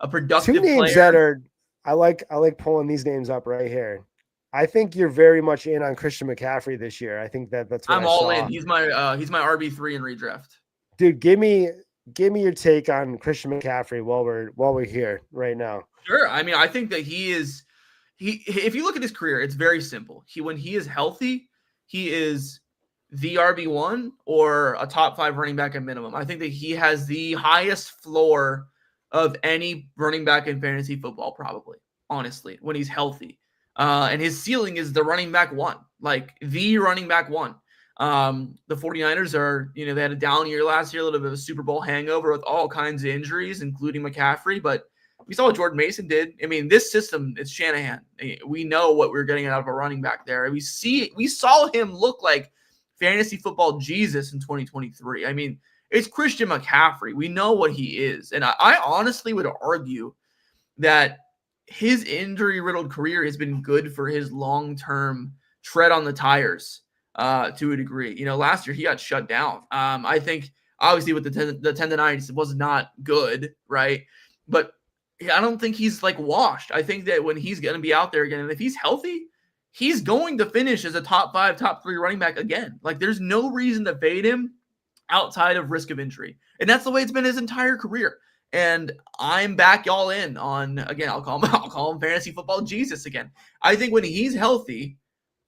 productive two names player. I like pulling these names up right here. I think you're very much in on Christian McCaffrey this year. I think that's what I'm all in. He's my RB3 in redraft. Dude, give me your take on Christian McCaffrey while we're here right now. Sure. I mean, I think that if you look at his career, it's very simple. When he is healthy, he is the RB1 or a top 5 running back at minimum. I think that he has the highest floor of any running back in fantasy football, probably, honestly, when he's healthy. And his ceiling is the running back 1, like the running back 1. The 49ers are, they had a down year last year, a little bit of a Super Bowl hangover with all kinds of injuries, including McCaffrey, but We saw what Jordan Mason did. I mean, this system, it's Shanahan. We know what we're getting out of a running back there. We saw him look like fantasy football Jesus in 2023. I mean, it's Christian McCaffrey. We know what he is. And I honestly would argue that his injury-riddled career has been good for his long-term tread on the tires to a degree. You know, last year he got shut down. I think obviously with the tendonitis, it was not good, right? But I don't think he's like washed. I think that when he's going to be out there again, and if he's healthy, he's going to finish as a top 5, top 3 running back again. Like there's no reason to fade him outside of risk of injury. And that's the way it's been his entire career. And I'm back y'all in on, again, I'll call him fantasy football Jesus again. I think when he's healthy,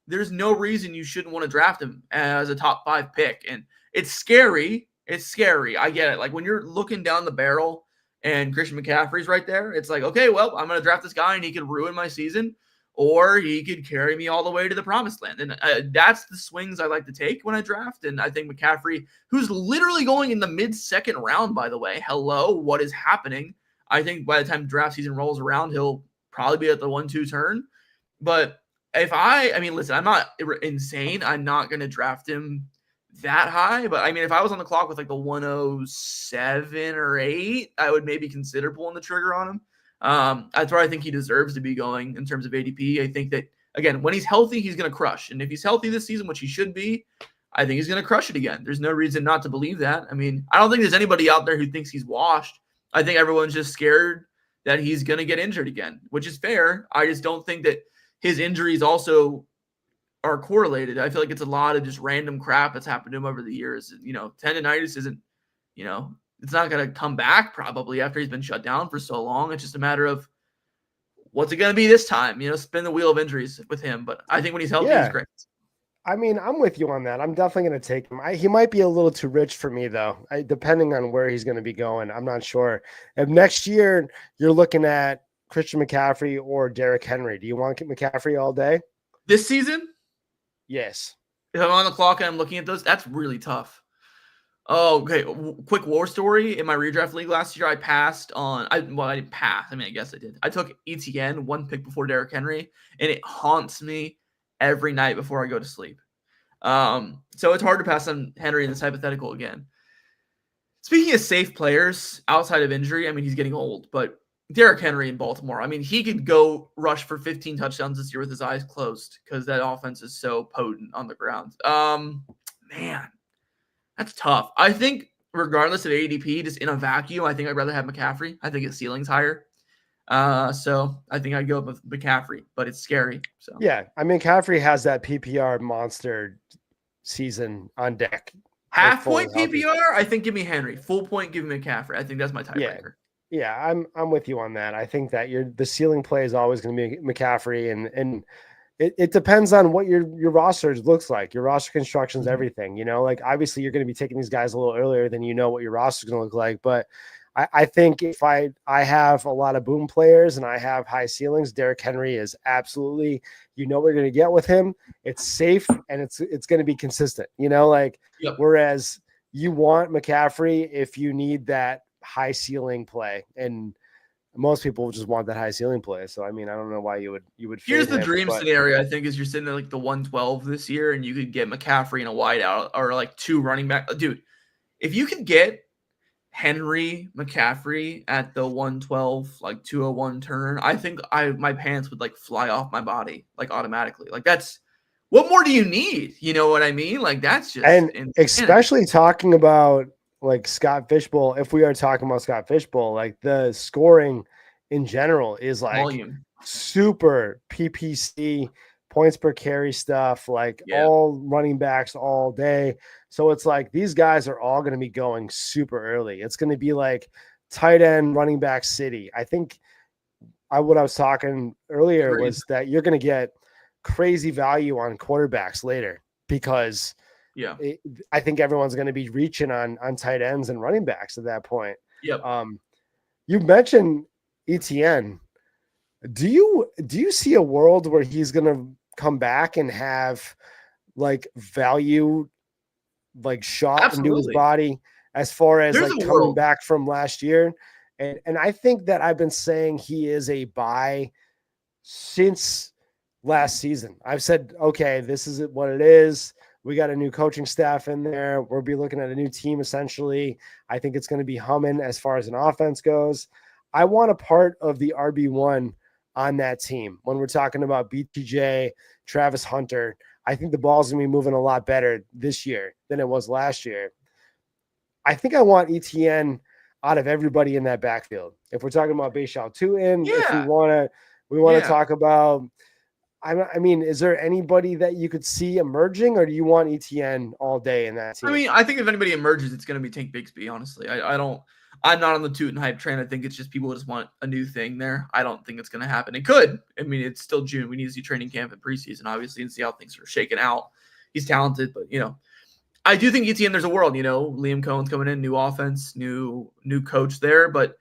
there's no reason you shouldn't want to draft him as a top 5 pick. And it's scary. It's scary. I get it. Like when you're looking down the barrel and Christian McCaffrey's right there, it's like, okay, well, I'm going to draft this guy and he could ruin my season, or he could carry me all the way to the promised land. And that's the swings I like to take when I draft. And I think McCaffrey, who's literally going in the mid-second round, by the way, hello, what is happening? I think by the time draft season rolls around, he'll probably be at the 1-2 turn. But if I mean, listen, I'm not insane. I'm not going to draft him that high. But I mean, if I was on the clock with like the 107 or 8, I would maybe consider pulling the trigger on him. That's where I think he deserves to be going in terms of ADP. I think that, again, when he's healthy, he's going to crush. And if he's healthy this season, which he should be, I think he's going to crush it again. There's no reason not to believe that. I mean, I don't think there's anybody out there who thinks he's washed. I think everyone's just scared that he's going to get injured again, which is fair. I just don't think that his injuries also are correlated. I feel like it's a lot of just random crap that's happened to him over the years. You know, tendonitis isn't, you know, it's not going to come back probably after he's been shut down for so long. It's just a matter of what's it going to be this time, you know, spin the wheel of injuries with him. But I think when he's healthy, he's great. I mean, I'm with you on that. I'm definitely going to take him. He might be a little too rich for me, though, depending on where he's going to be going. I'm not sure. If next year you're looking at Christian McCaffrey or Derrick Henry, do you want McCaffrey all day? This season? Yes. If I'm on the clock and I'm looking at those, that's really tough. Oh, okay. Quick war story. In my redraft league last year, I passed on. I didn't pass. I mean, I guess I did. I took ETN 1 pick before Derrick Henry, and it haunts me every night before I go to sleep. So it's hard to pass on Henry in this hypothetical again. Speaking of safe players outside of injury, I mean, he's getting old, but Derrick Henry in Baltimore, I mean, he could go rush for 15 touchdowns this year with his eyes closed because that offense is so potent on the ground. Man, that's tough. I think regardless of ADP, just in a vacuum, I think I'd rather have McCaffrey. I think his ceiling's higher. So I think I'd go with McCaffrey, but it's scary. So yeah, I mean, McCaffrey has that PPR monster season on deck. Half point PPR, I think give me Henry. Full point, give me McCaffrey. I think that's my tiebreaker. Yeah, I'm with you on that. I think that the ceiling play is always going to be McCaffrey, and it depends on what your roster looks like. Your roster construction is everything. You know, like obviously you're going to be taking these guys a little earlier than you know what your roster is going to look like. But I think if I have a lot of boom players and I have high ceilings, Derrick Henry is absolutely, you know, what you're going to get with him. It's safe and it's going to be consistent. You know, like whereas you want McCaffrey if you need that high ceiling play, and most people just want that high ceiling play. So I mean, I don't know why you would. Here's the dream scenario. I think is you're sitting at like the 112 this year, and you could get McCaffrey in a wideout or like 2 running back. Dude, if you could get Henry McCaffrey at the 112, like 201 turn, I think my pants would like fly off my body like automatically. Like that's what more do you need? You know what I mean? Like that's just and especially talking about like Scott Fishbowl, if we are talking about Scott Fishbowl, like the scoring in general is like volume. Super PPC points per carry stuff, like all running backs all day. So it's like these guys are all going to be going super early. It's going to be like tight end running back city. I think what I was talking earlier was that you're going to get crazy value on quarterbacks later because I think everyone's going to be reaching on tight ends and running backs at that point. You mentioned ETN. Do you see a world where he's going to come back and have like value, like shot into his body as far as like coming back from last year? And I think that I've been saying he is a buy since last season. I've said, okay, this is what it is. We got a new coaching staff in there. We'll be looking at a new team essentially. I think it's going to be humming as far as an offense goes. I want a part of the RB1 on that team. When we're talking about BTJ, Travis Hunter, I think the ball's going to be moving a lot better this year than it was last year. I think I want ETN out of everybody in that backfield. If we're talking about Bayshal Tutin, if we want to talk about, I mean, is there anybody that you could see emerging, or do you want ETN all day in that team? I mean, I think if anybody emerges, it's going to be Tank Bigsby, honestly. I'm not on the Tutin hype train. I think it's just people just want a new thing there. I don't think it's going to happen. It could. I mean, it's still June. We need to see training camp and preseason, obviously, and see how things are shaking out. He's talented, but, I do think ETN, there's a world, Liam Cohen's coming in, new offense, new coach there. But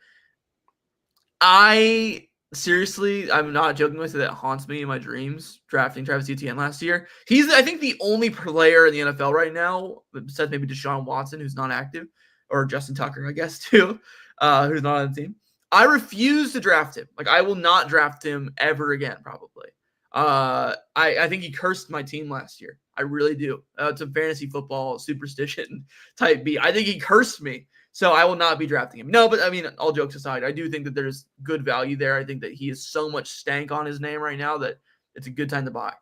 seriously, I'm not joking with it. That haunts me in my dreams, drafting Travis Etienne last year. He's, I think, the only player in the NFL right now, besides maybe Deshaun Watson, who's not active, or Justin Tucker, I guess, too, who's not on the team. I refuse to draft him. Like, I will not draft him ever again, probably. I think he cursed my team last year. I really do. It's a fantasy football superstition type B. I think he cursed me. So I will not be drafting him. No, but I mean, all jokes aside, I do think that there's good value there. I think that he has so much stank on his name right now that it's a good time to buy.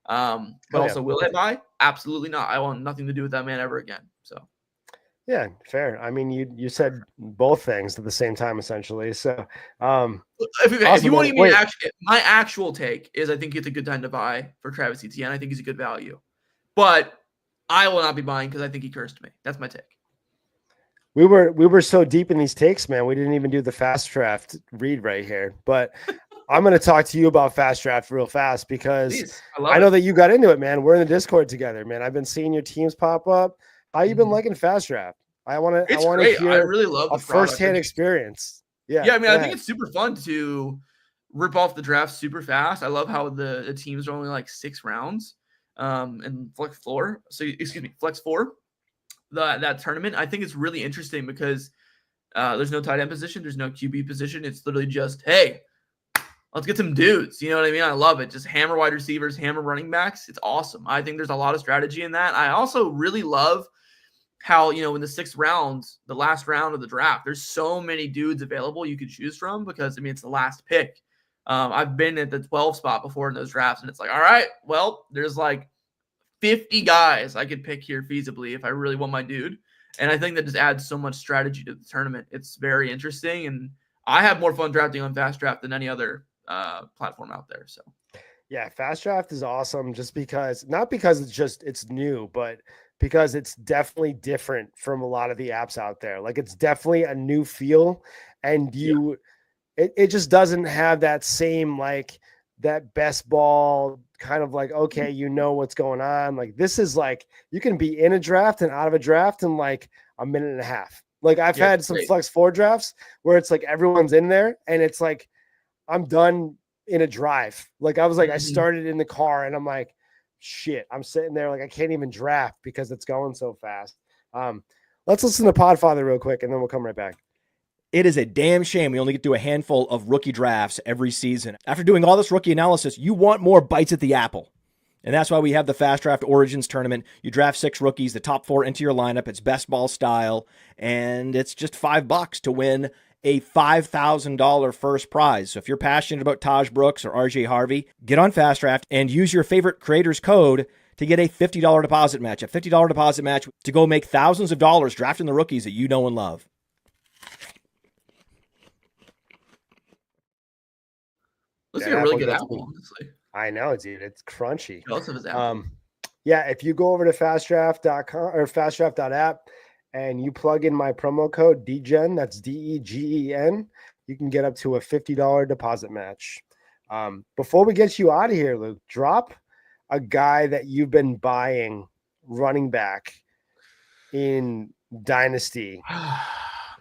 Also, will I buy? Absolutely not. I want nothing to do with that man ever again. So, yeah, fair. I mean, you said both things at the same time, essentially. So, if you want to give me my actual take is, I think it's a good time to buy for Travis Etienne. I think he's a good value, but I will not be buying because I think he cursed me. That's my take. We were so deep in these takes, man. We didn't even do the fast draft read right here. But I'm going to talk to you about fast draft real fast because I know that you got into it, man. We're in the Discord together, man. I've been seeing your teams pop up. How you been liking fast draft? I want to hear I really love a firsthand experience. Yeah. I mean, I think it's super fun to rip off the draft super fast. I love how the teams are only like 6 rounds and flex 4. Flex 4. That tournament, I think it's really interesting because there's no tight end position, there's no QB position. It's literally just, hey, let's get some dudes. You know what I mean? I love it. Just hammer wide receivers, hammer running backs. It's awesome. I think there's a lot of strategy in that. I also really love how, in the 6th round, the last round of the draft, there's so many dudes available you could choose from because, I mean, it's the last pick. I've been at the 12 spot before in those drafts, and it's like, all right, well, there's like 50 guys I could pick here feasibly if I really want my dude. And I think that just adds so much strategy to the tournament. It's very interesting. And I have more fun drafting on Fast Draft than any other platform out there. So, yeah, Fast Draft is awesome just because, not because it's new, but because it's definitely different from a lot of the apps out there. Like, it's definitely a new feel. And it just doesn't have that same, like, that best ball kind of like, okay, what's going on. Like, this is like, you can be in a draft and out of a draft in like a minute and a half. Like, I've had some flex 4 drafts where it's like everyone's in there and it's like, I'm done in a drive. Like, I was like, I started in the car and I'm like, shit, I'm sitting there. Like, I can't even draft because it's going so fast. Let's listen to Podfather real quick and then we'll come right back. It is a damn shame we only get to do a handful of rookie drafts every season. After doing all this rookie analysis, you want more bites at the apple. And that's why we have the Fast Draft Origins tournament. You draft 6 rookies, the top 4 into your lineup. It's best ball style, and it's just $5 to win a $5,000 first prize. So if you're passionate about Taj Brooks or RJ Harvey, get on Fast Draft and use your favorite creator's code to get a $50 deposit match. A $50 deposit match to go make thousands of dollars drafting the rookies that you know and love. Looks like a really good apple, honestly. I know, dude. It's crunchy. Also his apple. Yeah, if you go over to fastdraft.com or fastdraft.app and you plug in my promo code DEGEN, that's DEGEN, you can get up to a $50 deposit match. Before we get you out of here, Luke, drop a guy that you've been buying running back in Dynasty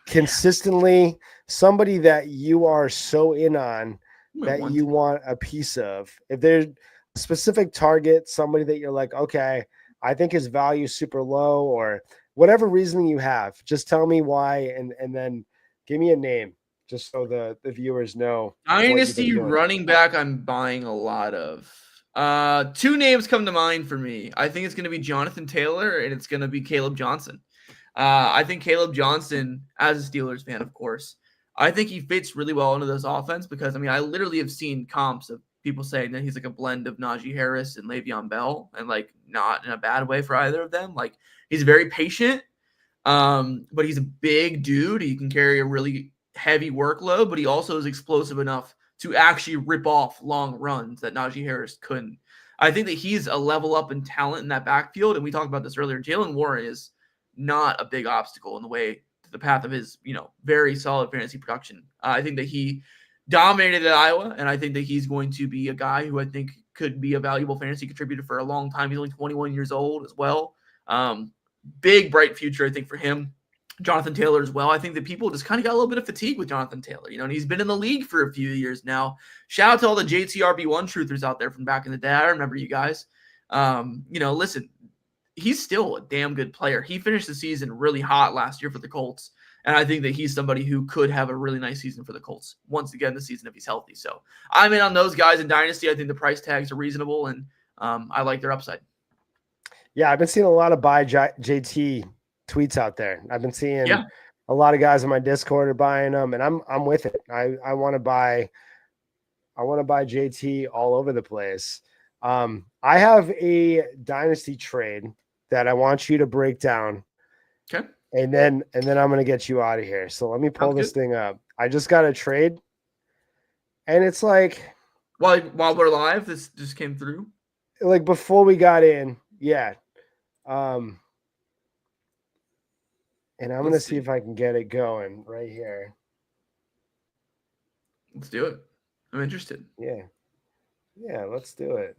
consistently, somebody that you are so in on that you want a piece of. If there's a specific target, somebody that you're like, okay, I think his value is super low, or whatever reasoning you have, just tell me why and then give me a name. just so the viewers know. Dynasty running back, I'm buying a lot of. Two names come to mind for me. I think it's going to be Jonathan Taylor and it's going to be Caleb Johnson. I think Caleb Johnson, as a Steelers fan, of course, I think he fits really well into this offense because, I mean, I literally have seen comps of people saying that he's like a blend of Najee Harris and Le'Veon Bell, and like not in a bad way for either of them. Like he's very patient, but he's a big dude. He can carry a really heavy workload, but he also is explosive enough to actually rip off long runs that Najee Harris couldn't. I think that he's a level up in talent in that backfield, and we talked about this earlier. Jalen Warren is not a big obstacle in the way to the path of his, very solid fantasy production. I think that he dominated at Iowa, and I think that he's going to be a guy who I think could be a valuable fantasy contributor for a long time. He's only 21 years old as well. Big, bright future, I think, for him. Jonathan Taylor as well. I think that people just kind of got a little bit of fatigue with Jonathan Taylor, and he's been in the league for a few years now. Shout out to all the JTRB1 truthers out there from back in the day. I remember you guys. Listen, he's still a damn good player. He finished the season really hot last year for the Colts, and I think that he's somebody who could have a really nice season for the Colts once again this season if he's healthy. So I'm in on those guys in Dynasty. I think the price tags are reasonable, and I like their upside. Yeah, I've been seeing a lot of buy JT tweets out there. I've been seeing a lot of guys on my Discord are buying them, and I'm with it. I want to buy JT all over the place. I have a Dynasty trade that I want you to break down. Okay. And then I'm going to get you out of here. So let me pull this thing up. I just got a trade, and it's like while we're live, this just came through. Like before we got in, yeah. And I'm going to see if I can get it going right here. Let's do it. I'm interested. Yeah. Yeah, let's do it.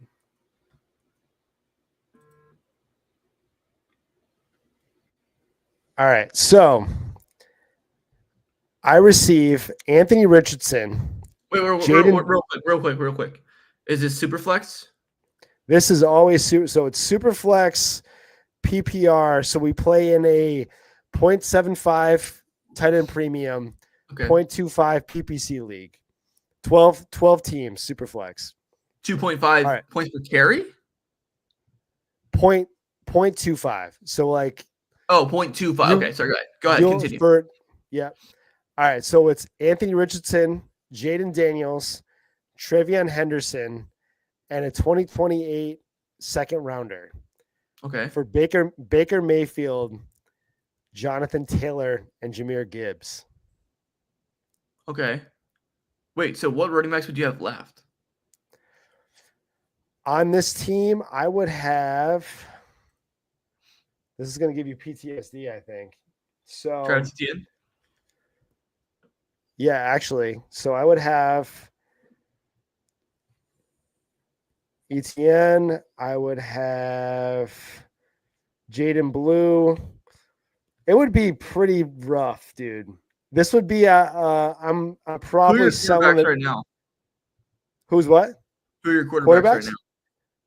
All right. So I receive Anthony Richardson. Wait, real quick. Is this Superflex? This is always so it's Superflex PPR. So we play in a 0.75 tight end premium, 0.25 PPC league, 12 teams, Superflex. 2.5 points per carry? 0.25. So like 0.25. Okay, sorry, go ahead. Continue. Yeah. All right. So it's Anthony Richardson, Jaden Daniels, Trevion Henderson, and a 2028 second rounder. Okay. For Baker Mayfield, Jonathan Taylor, and Jahmyr Gibbs. Okay. Wait, so what running backs would you have left? On this team, I would have. This is going to give you PTSD, I think. So Travis Etienne? Yeah, actually. So I would have Etienne. I would have Jaden Blue. It would be pretty rough, dude. This would be I'm probably selling it right now. Who's what? Who are your quarterbacks right now?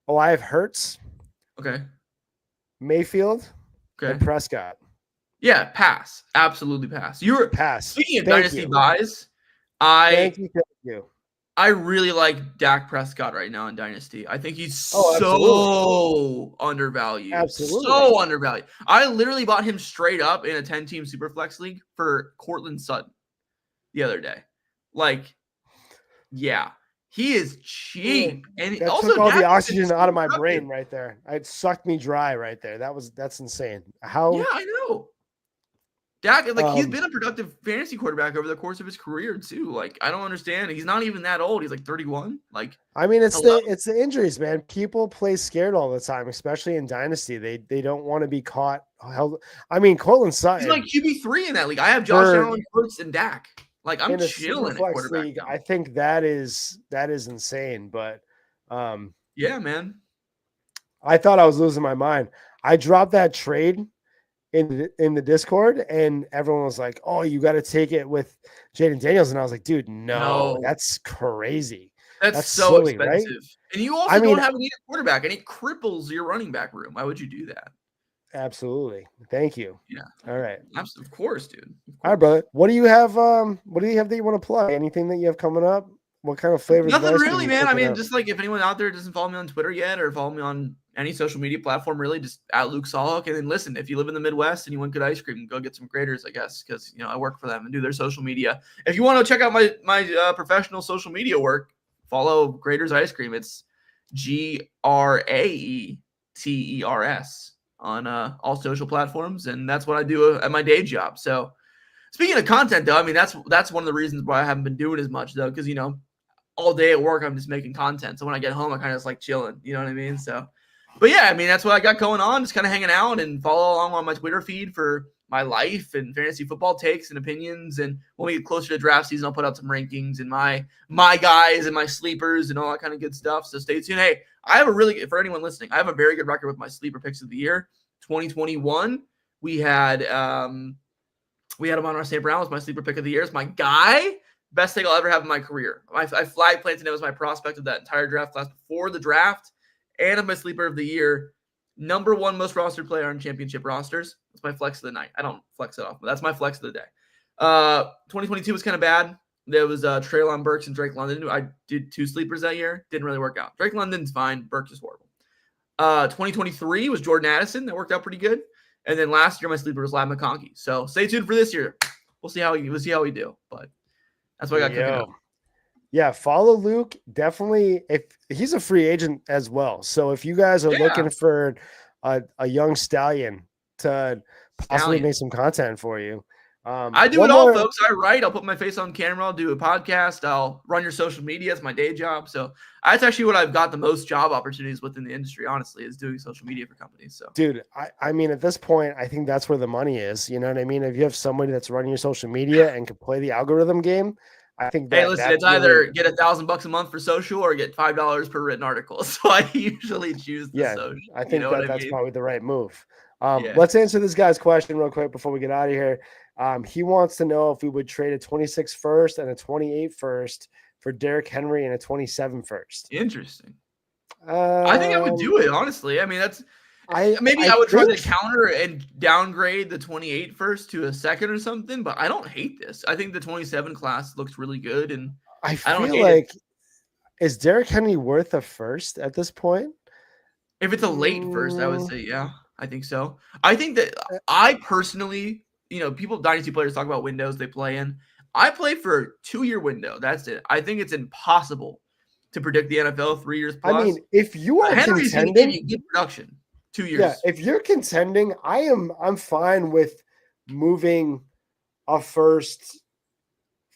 Oh, I have Hurts. Okay. Mayfield. Okay. And Prescott. Yeah, pass. Absolutely pass. Pass. Speaking of Dynasty buys, Thank you. I really like Dak Prescott right now in Dynasty. I think he's so undervalued. Absolutely. So undervalued. I literally bought him straight up in a 10-team Superflex league for Cortland Sutton the other day. Like, yeah, he is cheap. And that also took all Dak the oxygen out of my productive. brain right there. It sucked me dry right there. That's insane. Yeah, I know. Dak, he's been a productive fantasy quarterback over the course of his career too. Like, I don't understand. He's not even that old. He's like 31. Like, I mean, it's the injuries, man. People play scared all the time, especially in Dynasty. They don't want to be caught. I mean, Cortland Sutton. He's like QB3 in that league. I have Josh Allen, Hurts, and Dak. Like, I'm chilling at quarterback league. I think that is insane. But yeah, man. I thought I was losing my mind. I dropped that trade in the Discord, and everyone was like, "Oh, you got to take it with Jaden Daniels," and I was like, "Dude, no. That's crazy. That's so silly, expensive, right? And you also don't have a needed quarterback, and it cripples your running back room. Why would you do that? Absolutely. Thank you. Yeah. All right. Of course, dude. Of All right, course. brother. What do you have? What do you have that you want to plug? Anything that you have coming up? What kind of flavors? Nothing of ice cream really, you man. I cooking mean, up? just like if anyone out there doesn't follow me on Twitter yet or follow me on any social media platform, really, just at Luke Sawhook. And then listen, if you live in the Midwest and you want good ice cream, go get some Graders, I guess, because I work for them and do their social media. If you want to check out my professional social media work, follow Graders Ice Cream. It's GRAETERS on all social platforms, and that's what I do at my day job. So, speaking of content, though, I mean that's one of the reasons why I haven't been doing as much, though, because all day at work I'm just making content. So when I get home, I kind of just like chilling. You know what I mean? So, but yeah, I mean that's what I got going on. Just kind of hanging out and follow along on my Twitter feed for my life and fantasy football takes and opinions. And when we get closer to draft season, I'll put out some rankings and my guys and my sleepers and all that kind of good stuff. So stay tuned. Hey, I have for anyone listening, I have a very good record with my sleeper picks of the year. 2021, we had him on our St. Brown was my sleeper pick of the year. It's my guy. Best thing I'll ever have in my career. I flag planted him as my prospect of that entire draft class before the draft, and of my sleeper of the year. Number one most rostered player on championship rosters. That's my flex of the night. I don't flex it off, but that's my flex of the day. 2022 was kind of bad. There was Treylon Burks and Drake London. I did 2 sleepers that year. Didn't really work out. Drake London's fine. Burks is horrible. 2023 was Jordan Addison. That worked out pretty good. And then last year, my sleeper was Lab McConkey. So stay tuned for this year. We'll see how we do. But that's what I got cooking up. Yeah, follow Luke. Definitely, if he's a free agent as well. So if you guys are looking for a young stallion to possibly make some content for you, I do it all, folks. I write. I'll put my face on camera. I'll do a podcast. I'll run your social media. It's my day job. So that's actually what I've got the most job opportunities within the industry, honestly, is doing social media for companies. So, dude, I mean, at this point, I think that's where the money is. You know what I mean? If you have somebody that's running your social media and can play the algorithm game, I think hey, listen, it's either get $1,000 a month for social or get $5 per written article. So I usually choose the social. I think that's probably the right move. Let's answer this guy's question real quick before we get out of here. He wants to know if we would trade a 26 first and a 28 first for Derrick Henry and a 27 first. Interesting. I think I would do it, honestly. I mean, I would try to counter and downgrade the 28 first to a second or something, but I don't hate this. I think the 27 class looks really good, and I feel like is Derrick Henry worth a first at this point? If it's a late first, I would say, yeah, I think so. I think that I personally, people, Dynasty players talk about windows they play in. I play for a 2-year window. That's it. I think it's impossible to predict the NFL 3 years plus. I mean, if you are Henry's going to give you good production. 2 years. Yeah, if you're contending, I'm fine with moving a first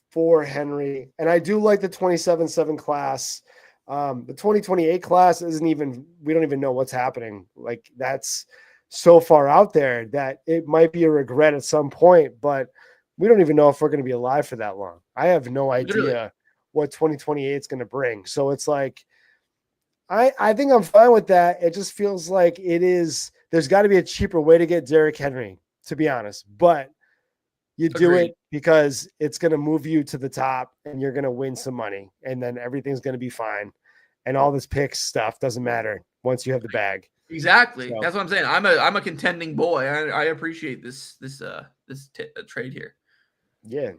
for Henry. And I do like the 27-7 class. The 2028 class we don't even know what's happening. Like, that's so far out there that it might be a regret at some point, but we don't even know if we're going to be alive for that long. I have no idea what 2028 is going to bring. So it's like, I think I'm fine with that. It just feels like there's got to be a cheaper way to get Derrick Henry, to be honest, but you do it because it's going to move you to the top and you're going to win some money, and then everything's going to be fine. And all this pick stuff doesn't matter once you have the bag. Exactly. So, that's what I'm saying. I'm a contending boy. I appreciate this trade here. Yeah.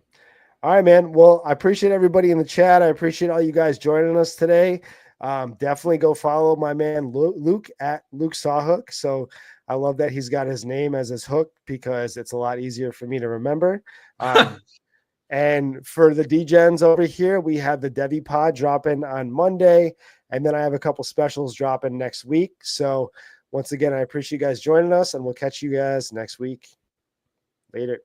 All right, man. Well, I appreciate everybody in the chat. I appreciate all you guys joining us today. Definitely go follow my man Luke at Luke Sawhook. So I love that he's got his name as his hook because it's a lot easier for me to remember. And for the Degens over here, we have the Devi Pod dropping on Monday, and then I have a couple specials dropping next week. So once again, I appreciate you guys joining us, and we'll catch you guys next week. Later.